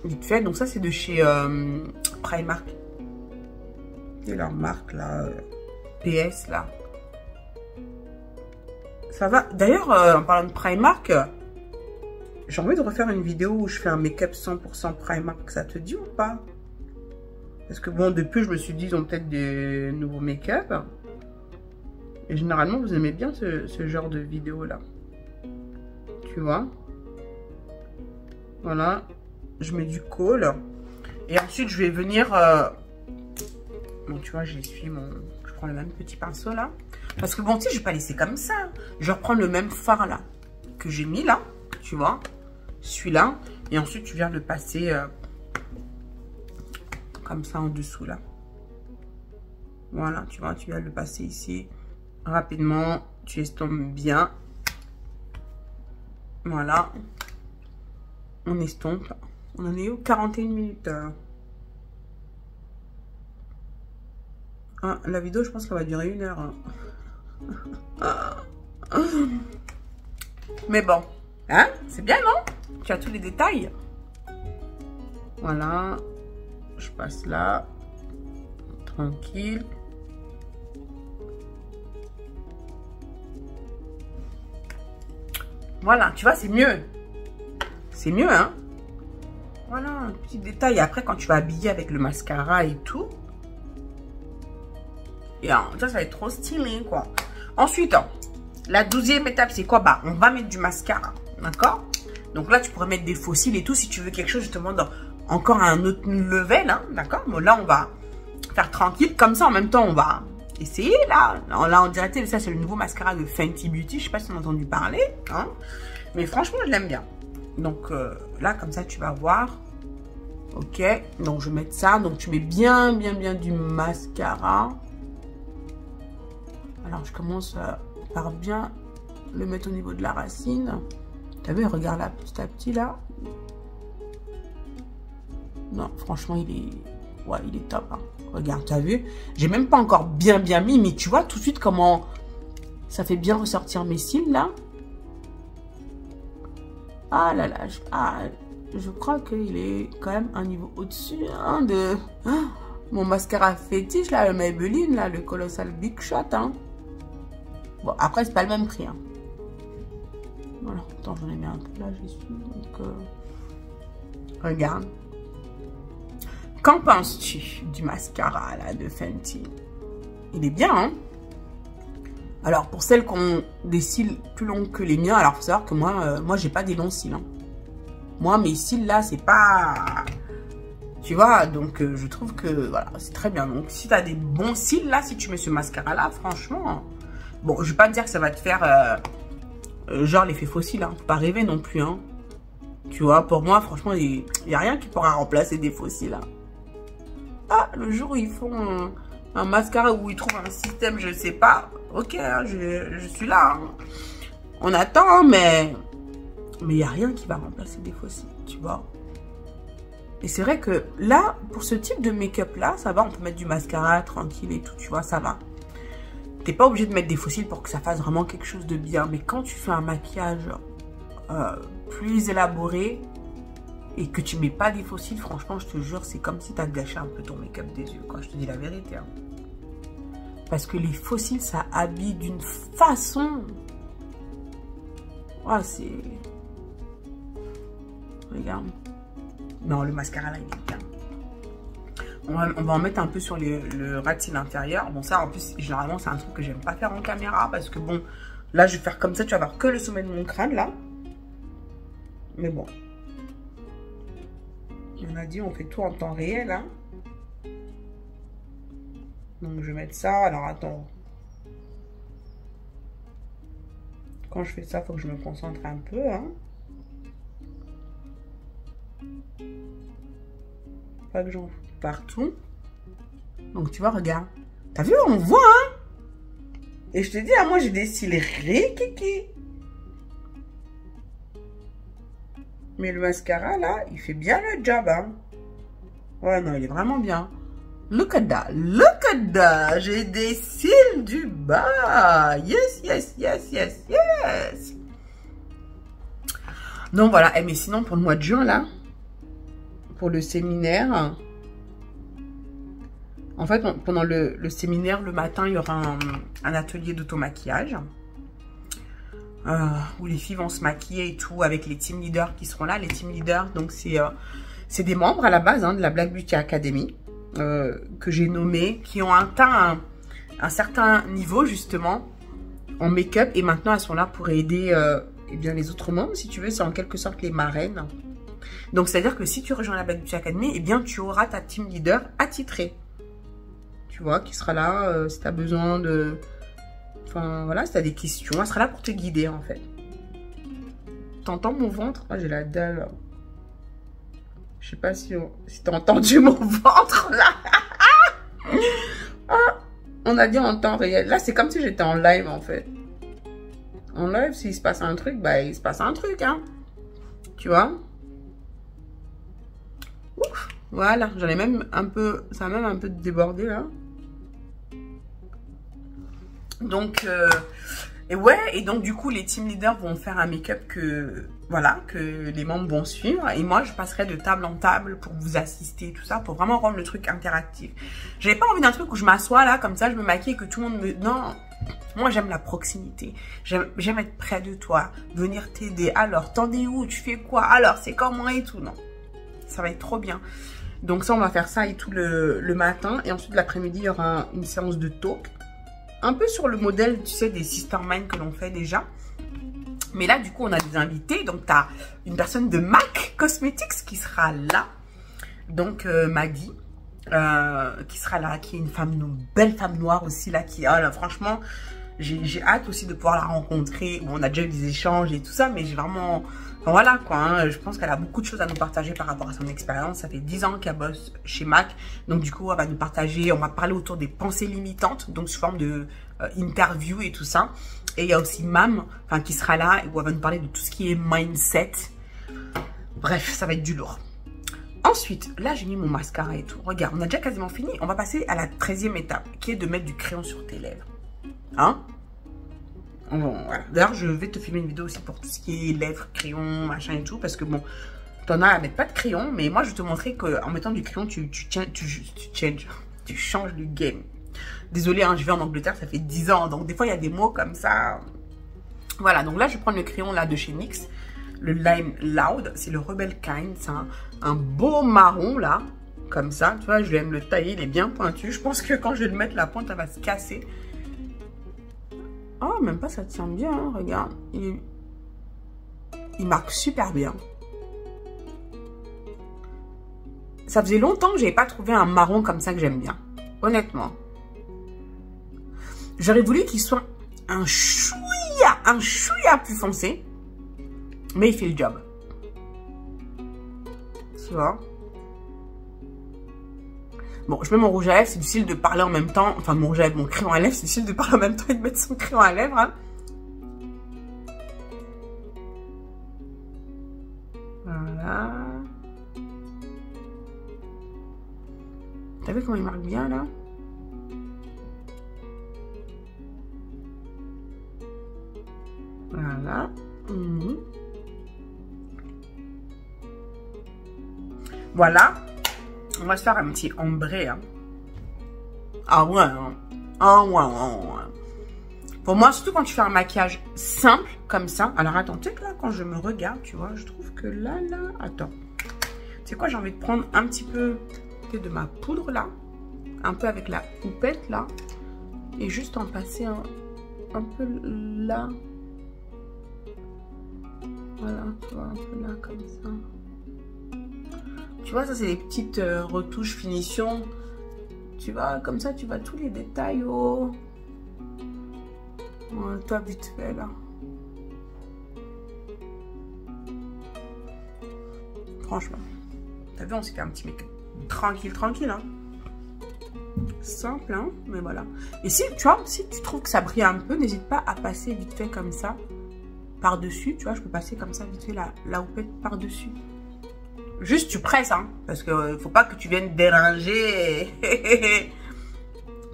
vite fait, donc ça c'est de chez Primark. C'est leur marque là, PS là. Ça va, d'ailleurs en parlant de Primark... j'ai envie de refaire une vidéo où je fais un make-up 100% Primark. Ça te dit ou pas? Parce que bon, depuis, je me suis dit, ils ont peut-être des nouveaux make-up. Et généralement, vous aimez bien ce genre de vidéo-là. Tu vois? Voilà. Je mets du kohl. Et ensuite, je vais venir... Bon, tu vois, j'essuie mon... Je prends le même petit pinceau, là. Parce que bon, tu sais, je vais pas laisser comme ça. Je reprends le même fard, là, que j'ai mis, là. Tu vois? Celui-là. Et ensuite, tu viens le passer... comme ça en dessous là. Voilà, tu vois, tu vas le passer ici rapidement, tu estompes bien. Voilà, on estompe. On en est où? 41 minutes. Ah, la vidéo, je pense qu'elle va durer 1 heure. Mais bon, hein, c'est bien, non? Tu as tous les détails. Voilà. Je passe là, tranquille. Voilà, tu vois, c'est mieux. C'est mieux, hein. Voilà, un petit détail. Après, quand tu vas habiller avec le mascara et tout, et ça va être trop stylé, quoi. Ensuite, la 12e étape, c'est quoi? Bah, on va mettre du mascara, d'accord? Donc là, tu pourrais mettre des faux cils et tout si tu veux quelque chose justement dans... Encore à un autre level, hein, d'accord? Bon, là, on va faire tranquille. Comme ça, en même temps, on va essayer, là. Là, on dirait, ça, c'est le nouveau mascara de Fenty Beauty. Je sais pas si on a entendu parler, hein. Mais franchement, je l'aime bien. Donc, là, comme ça, tu vas voir. Ok. Donc, je vais mettre ça. Donc, tu mets bien du mascara. Alors, je commence par bien le mettre au niveau de la racine. Tu as vu, regarde là, petit à petit, là. Non, franchement, il est... Ouais, il est top. Hein. Regarde, tu as vu? J'ai même pas encore bien mis, mais tu vois tout de suite comment ça fait bien ressortir mes cils, là. Ah là là, je crois qu'il est quand même un niveau au-dessus hein, de mon mascara fétiche, là, le Maybelline, là, le Colossal Big Shot. Hein. Bon, après, c'est pas le même prix. Hein. Voilà, attends, j'en ai mis un peu là, j'y suis. Donc, regarde. Qu'en penses-tu du mascara là de Fenty? Il est bien, hein? Alors, pour celles qui ont des cils plus longs que les miens, alors faut savoir que moi j'ai pas des longs cils. Hein. Moi, mes cils là, c'est pas... Tu vois, donc je trouve que voilà, c'est très bien. Donc, si tu as des bons cils là, si tu mets ce mascara là, franchement... Bon, je vais pas te dire que ça va te faire genre l'effet faux cils, hein. Faut pas rêver non plus, hein. Tu vois, pour moi, franchement, il n'y a rien qui pourra remplacer des faux cils là. Ah, le jour où ils font un mascara, où ils trouvent un système, je sais pas. Ok, hein, je suis là. Hein. On attend, mais il n'y a rien qui va remplacer des faux cils, tu vois. Et c'est vrai que là, pour ce type de make-up là, ça va, on peut mettre du mascara tranquille et tout, tu vois, ça va. T'es pas obligé de mettre des faux cils pour que ça fasse vraiment quelque chose de bien. Mais quand tu fais un maquillage plus élaboré, et que tu mets pas des faux cils, franchement, je te jure, c'est comme si tu as gâché un peu ton make-up des yeux, quoi. Je te dis la vérité. Hein. Parce que les faux cils, ça habille d'une façon... Ah, c'est... Regarde. Non, le mascara, là, il est bien. On va en mettre un peu sur le ras de cils inférieur. Bon, ça, en plus, généralement, c'est un truc que j'aime pas faire en caméra. Parce que, bon, là, je vais faire comme ça. Tu vas voir que le sommet de mon crâne, là. Mais bon. On a dit, on fait tout en temps réel, hein. Donc, je vais mettre ça. Alors, attends. Quand je fais ça, il faut que je me concentre un peu, hein. Pas que j'en foute partout. Donc, tu vois, regarde. T'as vu, on voit, hein. Et je te dis, moi, j'ai des cils rikiki. Mais le mascara, là, il fait bien le job, hein. Ouais, non, il est vraiment bien. Look at that. Look at that. J'ai des cils du bas. Yes, yes, yes, yes, yes. Donc, voilà. Mais sinon, pour le mois de juin, là, pour le séminaire, en fait, pendant le séminaire, le matin, il y aura un atelier d'automaquillage. où les filles vont se maquiller et tout, avec les team leaders qui seront là. Les team leaders, donc c'est des membres à la base de la Black Beauty Academy, que j'ai nommés, qui ont atteint un certain niveau justement en make-up, et maintenant elles sont là pour aider eh bien, les autres membres, si tu veux. C'est en quelque sorte les marraines. Donc c'est à dire que si tu rejoins la Black Beauty Academy, eh bien tu auras ta team leader attitrée, tu vois, qui sera là si tu as besoin de... Enfin voilà, si tu as des questions, elle sera là pour te guider en fait. T'entends mon ventre? Ah, j'ai la dalle. Je sais pas si t'as entendu mon ventre là. Ah, on a dit en temps réel. Là, c'est comme si j'étais en live, en fait. En live, s'il se passe un truc, bah, il se passe un truc, hein. Tu vois? Ouf, voilà, j'en ai même un peu... Ça a même un peu débordé, là. Donc, et ouais, et donc, du coup, les team leaders vont faire un make-up que... Voilà, que les membres vont suivre. Et moi, je passerai de table en table pour vous assister, tout ça, pour vraiment rendre le truc interactif. J'avais pas envie d'un truc où je m'assois là, comme ça, je me maquille et que tout le monde me... Non, moi, j'aime la proximité. J'aime être près de toi, venir t'aider. Alors, t'en es où? Tu fais quoi? Alors, c'est comment et tout? Non, ça va être trop bien. Donc ça, on va faire ça et tout le matin. Et ensuite, l'après-midi, il y aura une séance de talk. Un peu sur le modèle, tu sais, des Sister Mind que l'on fait déjà. Mais là, du coup, on a des invités. Donc, tu as une personne de MAC Cosmetics qui sera là. Donc, Maggie, qui sera là, qui est une belle femme noire aussi, là, qui, là, franchement, j'ai hâte aussi de pouvoir la rencontrer. Bon, on a déjà eu des échanges et tout ça, mais j'ai vraiment... Enfin, voilà, quoi, hein, je pense qu'elle a beaucoup de choses à nous partager par rapport à son expérience. Ça fait 10 ans qu'elle bosse chez MAC. Donc, du coup, elle va nous partager, on va parler autour des pensées limitantes, donc sous forme de interview et tout ça. Et il y a aussi Mam, enfin, qui sera là, où elle va nous parler de tout ce qui est mindset. Bref, ça va être du lourd. Ensuite, là, j'ai mis mon mascara et tout. Regarde, on a déjà quasiment fini. On va passer à la 13e étape, qui est de mettre du crayon sur tes lèvres. Hein? Voilà. D'ailleurs, je vais te filmer une vidéo aussi pour tout ce qui est lèvres, crayon, machin et tout. Parce que bon, t'en as à mettre pas de crayon. Mais moi, je vais te montrer qu'en mettant du crayon, tu changes du game. Désolée, hein, je vais en Angleterre, ça fait 10 ans. Donc, des fois, il y a des mots comme ça. Voilà, donc là, je prends le crayon là de chez NYX. Le Lime Loud, c'est le Rebel Kind. C'est un beau marron là, comme ça. Tu vois, je vais me le tailler, il est bien pointu. Je pense que quand je vais le mettre, la pointe, elle va se casser. Oh, même pas, ça tient bien, hein, regarde. Il marque super bien. Ça faisait longtemps que je n'avais pas trouvé un marron comme ça que j'aime bien. Honnêtement. J'aurais voulu qu'il soit un chouïa plus foncé. Mais il fait le job. Tu vois? Bon, je mets mon rouge à lèvres. C'est difficile de parler en même temps. Enfin, mon rouge à lèvres, mon crayon à lèvres. C'est difficile de parler en même temps et de mettre son crayon à lèvres. Hein. Voilà. T'as vu comment il marque bien, là? Voilà. Mmh. Voilà. On va se faire un petit ombré. Hein. Ah ouais. Hein. Ah ouais, ouais. Pour moi, surtout quand tu fais un maquillage simple, comme ça. Alors, attends, tu sais que là, quand je me regarde, tu vois, je trouve que là... Attends. Tu sais quoi, j'ai envie de prendre un petit peu de ma poudre, là. Un peu avec la houppette, là. Et juste en passer un peu là. Voilà, tu vois, un peu là, comme ça. Tu vois, ça, c'est des petites retouches finition. Tu vois, comme ça, tu vois tous les détails. Oh. Ouais, toi, vite fait, là. Franchement. T'as vu, on s'est fait un petit make-up. Tranquille, tranquille, hein. Simple, hein. Mais voilà. Et si, tu vois, si tu trouves que ça brille un peu, n'hésite pas à passer vite fait comme ça. Par-dessus, tu vois, je peux passer comme ça vite fait la houppette par-dessus. Juste tu presses, hein, parce que faut pas que tu viennes déranger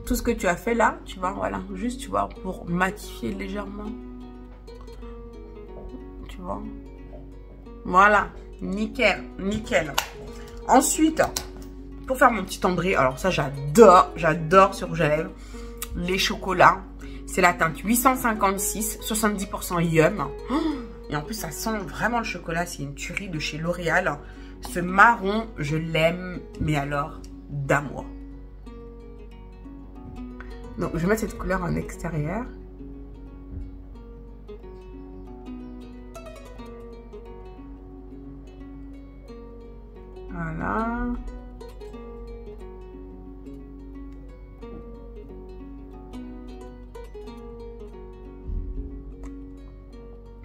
tout ce que tu as fait là, tu vois, voilà, juste, tu vois, pour matifier légèrement, tu vois, voilà, nickel, nickel. Ensuite, pour faire mon petit ombré, alors ça j'adore ce rouge à lèvres, les chocolats. C'est la teinte 856, 70% Yum. Et en plus, ça sent vraiment le chocolat. C'est une tuerie de chez L'Oréal. Ce marron, je l'aime, mais alors d'amour. Donc, je vais mettre cette couleur en extérieur. Voilà.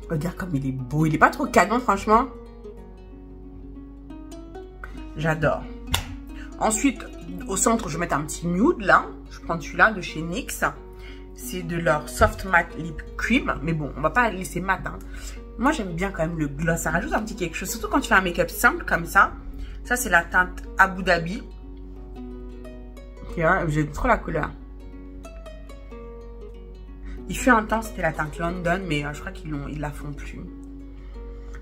Regarde comme il est beau. Il est pas trop canon, franchement. J'adore. Ensuite, au centre, je vais mettre un petit nude, là. Je prends celui-là de chez NYX. C'est de leur Soft Matte Lip Cream. Mais bon, on va pas laisser mat. Hein. Moi, j'aime bien quand même le gloss. Ça rajoute un petit quelque chose. Surtout quand tu fais un make-up simple comme ça. Ça, c'est la teinte Abu Dhabi. J'aime trop la couleur. Il fut un temps, c'était la teinte London, mais je crois qu'ils la font plus.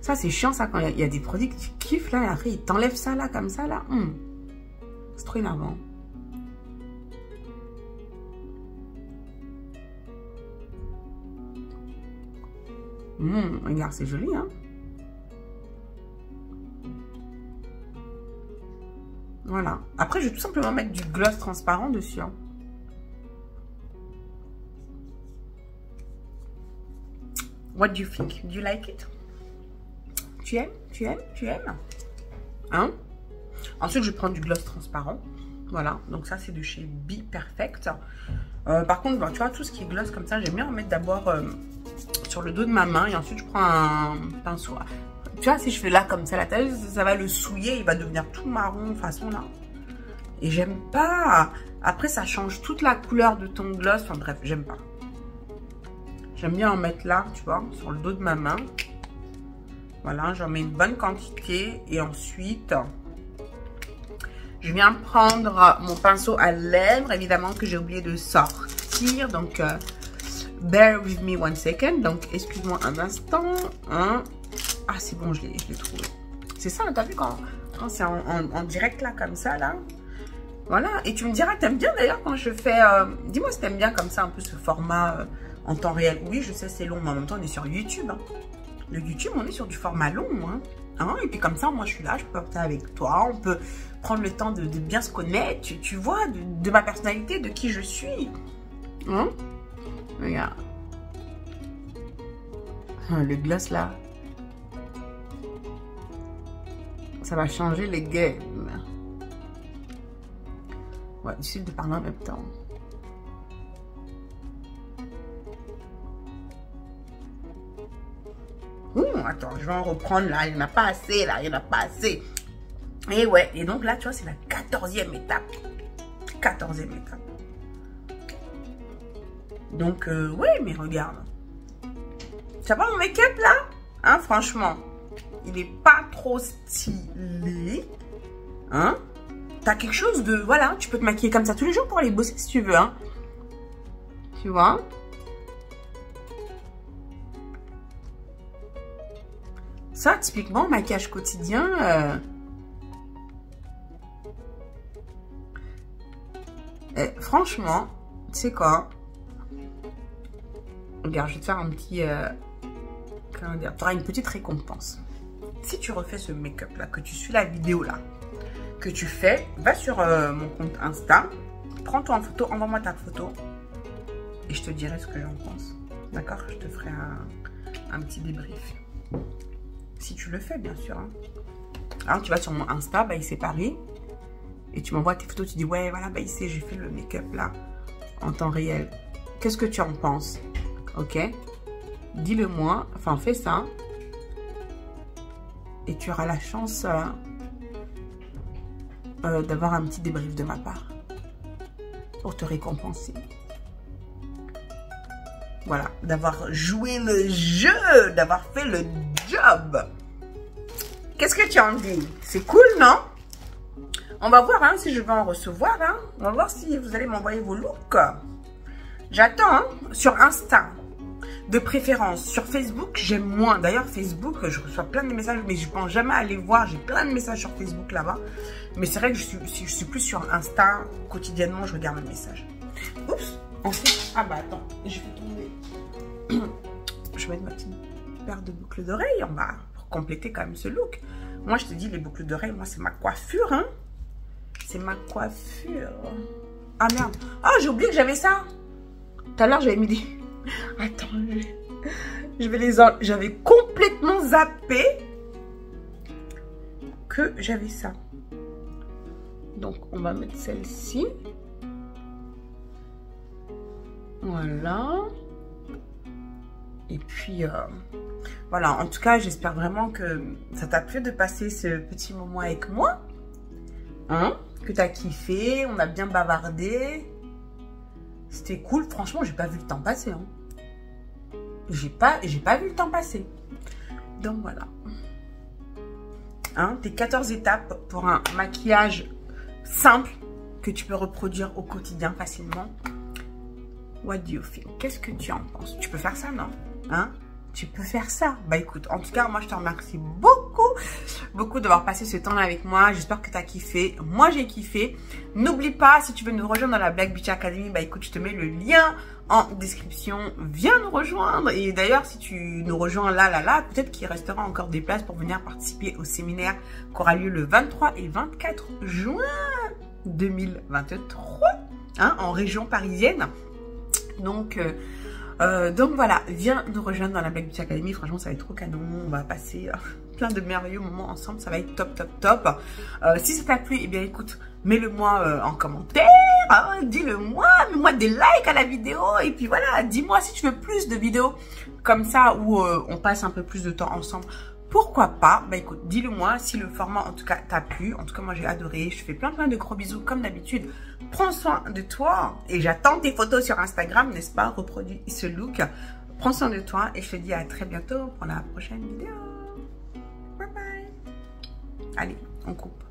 Ça, c'est chiant, ça, quand il y a des produits que tu kiffes, là, et après, ils t'enlèvent ça, là, comme ça, là. C'est trop énervant. Regarde, c'est joli, hein. Voilà. Après, je vais tout simplement mettre du gloss transparent dessus, hein. What do you think? Do you like it? Tu aimes? Tu aimes? Tu aimes? Hein? Ensuite, je vais prendre du gloss transparent. Voilà. Donc ça, c'est de chez Be Perfect. Par contre, bon, tu vois, tout ce qui est gloss comme ça, j'aime bien en mettre d'abord sur le dos de ma main. Et ensuite, je prends un pinceau. Tu vois, si je fais là comme ça, ça va le souiller. Il va devenir tout marron, façon là. Et j'aime pas. Après, ça change toute la couleur de ton gloss. Enfin bref, j'aime pas. J'aime bien en mettre là, tu vois, sur le dos de ma main. Voilà, j'en mets une bonne quantité. Et ensuite, je viens prendre mon pinceau à lèvres, évidemment, que j'ai oublié de sortir. Donc, bear with me one second. Donc, excuse-moi un instant. Hein. Ah, c'est bon, je l'ai trouvé. C'est ça, t'as vu quand c'est en direct, là, comme ça, là. Voilà. Et tu me diras, t'aimes bien, d'ailleurs, quand je fais... Dis-moi si t'aimes bien, comme ça, un peu ce format... en temps réel. Oui, je sais, c'est long, mais en même temps, on est sur YouTube. Hein. Le YouTube, on est sur du format long. Hein. Et puis comme ça, moi, je suis là, je peux parler avec toi. On peut prendre le temps de bien se connaître. Tu vois, de ma personnalité, de qui je suis. Hein? Regarde. Le gloss, là. Ça va changer les games. Ouais, difficile de parler en même temps. Attends, je vais en reprendre là. Il n'y en a pas assez là. Il n'y en a pas assez. Et ouais. Et donc là, tu vois, c'est la 14e étape. 14e étape. Donc, ouais, mais regarde. Tu vois pas mon make-up là? Hein, franchement. Il est pas trop stylé. Hein? T'as quelque chose de... Voilà, tu peux te maquiller comme ça tous les jours pour aller bosser si tu veux. Hein? Tu vois? Ça, typiquement, maquillage quotidien. Franchement, tu sais quoi? Regarde, je vais te faire un petit... comment dire? Tu auras une petite récompense. Si tu refais ce make-up là, que tu suis la vidéo là, que tu fais, va sur mon compte Insta, prends-toi en photo, envoie-moi ta photo et je te dirai ce que j'en pense. D'accord? Je te ferai un petit débrief. Si tu le fais, bien sûr. Hein. Alors, tu vas sur mon Insta, Baïssé Paris, et tu m'envoies tes photos. Tu dis, ouais, voilà, Baïssé, j'ai fait le make-up là, en temps réel. Qu'est-ce que tu en penses? Ok? Dis-le moi. Enfin, fais ça. Et tu auras la chance d'avoir un petit débrief de ma part. Pour te récompenser. Voilà, d'avoir joué le jeu, d'avoir fait le job. Qu'est-ce que tu en dis? C'est cool, non? On va voir hein, si je vais en recevoir. Hein. On va voir si vous allez m'envoyer vos looks. J'attends hein, sur Insta, de préférence. Sur Facebook, j'aime moins. D'ailleurs, Facebook, je reçois plein de messages, mais je ne pense jamais aller voir. J'ai plein de messages sur Facebook là-bas. Mais c'est vrai que je suis plus sur Insta. Quotidiennement, je regarde mes messages. Oups. En fait, ah bah attends, je vais tomber. Je vais mettre ma petite paire de boucles d'oreilles en bas pour compléter quand même ce look. Moi, je te dis, les boucles d'oreilles, moi, c'est ma coiffure, hein. C'est ma coiffure. Ah merde. Ah, j'ai oublié que j'avais ça. Tout à l'heure, j'avais mis des... Attends, je vais les enlever. J'avais complètement zappé que j'avais ça. Donc, on va mettre celle-ci. Voilà. Et puis, voilà. En tout cas, j'espère vraiment que ça t'a plu de passer ce petit moment avec moi. Hein? Que t'as kiffé. On a bien bavardé. C'était cool. Franchement, j'ai pas vu le temps passer. Hein. J'ai pas vu le temps passer. Donc, voilà. Hein? Tes 14 étapes pour un maquillage simple que tu peux reproduire au quotidien facilement. What do you think? Qu'est-ce que tu en penses? Tu peux faire ça, non? Hein? Tu peux faire ça? Bah écoute, en tout cas, moi je te remercie beaucoup d'avoir passé ce temps-là avec moi. J'espère que tu as kiffé. Moi j'ai kiffé. N'oublie pas, si tu veux nous rejoindre dans la Black Beauty Academy, bah écoute, je te mets le lien en description. Viens nous rejoindre. Et d'ailleurs, si tu nous rejoins là, peut-être qu'il restera encore des places pour venir participer au séminaire qui aura lieu le 23 et 24 juin 2023, hein, en région parisienne. Donc voilà, viens nous rejoindre dans la Black Beauty Academy. Franchement, ça va être trop canon. On va passer plein de merveilleux moments ensemble. Ça va être top. Si ça t'a plu, eh bien écoute, mets-le moi en commentaire. Hein, dis-le-moi, mets-moi des likes à la vidéo. Et puis voilà, dis-moi si tu veux plus de vidéos comme ça où on passe un peu plus de temps ensemble. Pourquoi pas? Bah écoute, dis-le-moi si le format en tout cas t'a plu. En tout cas, moi j'ai adoré. Je fais plein de gros bisous comme d'habitude. Prends soin de toi et j'attends tes photos sur Instagram, n'est-ce pas? Reproduis ce look. Prends soin de toi et je te dis à très bientôt pour la prochaine vidéo. Bye bye. Allez, on coupe.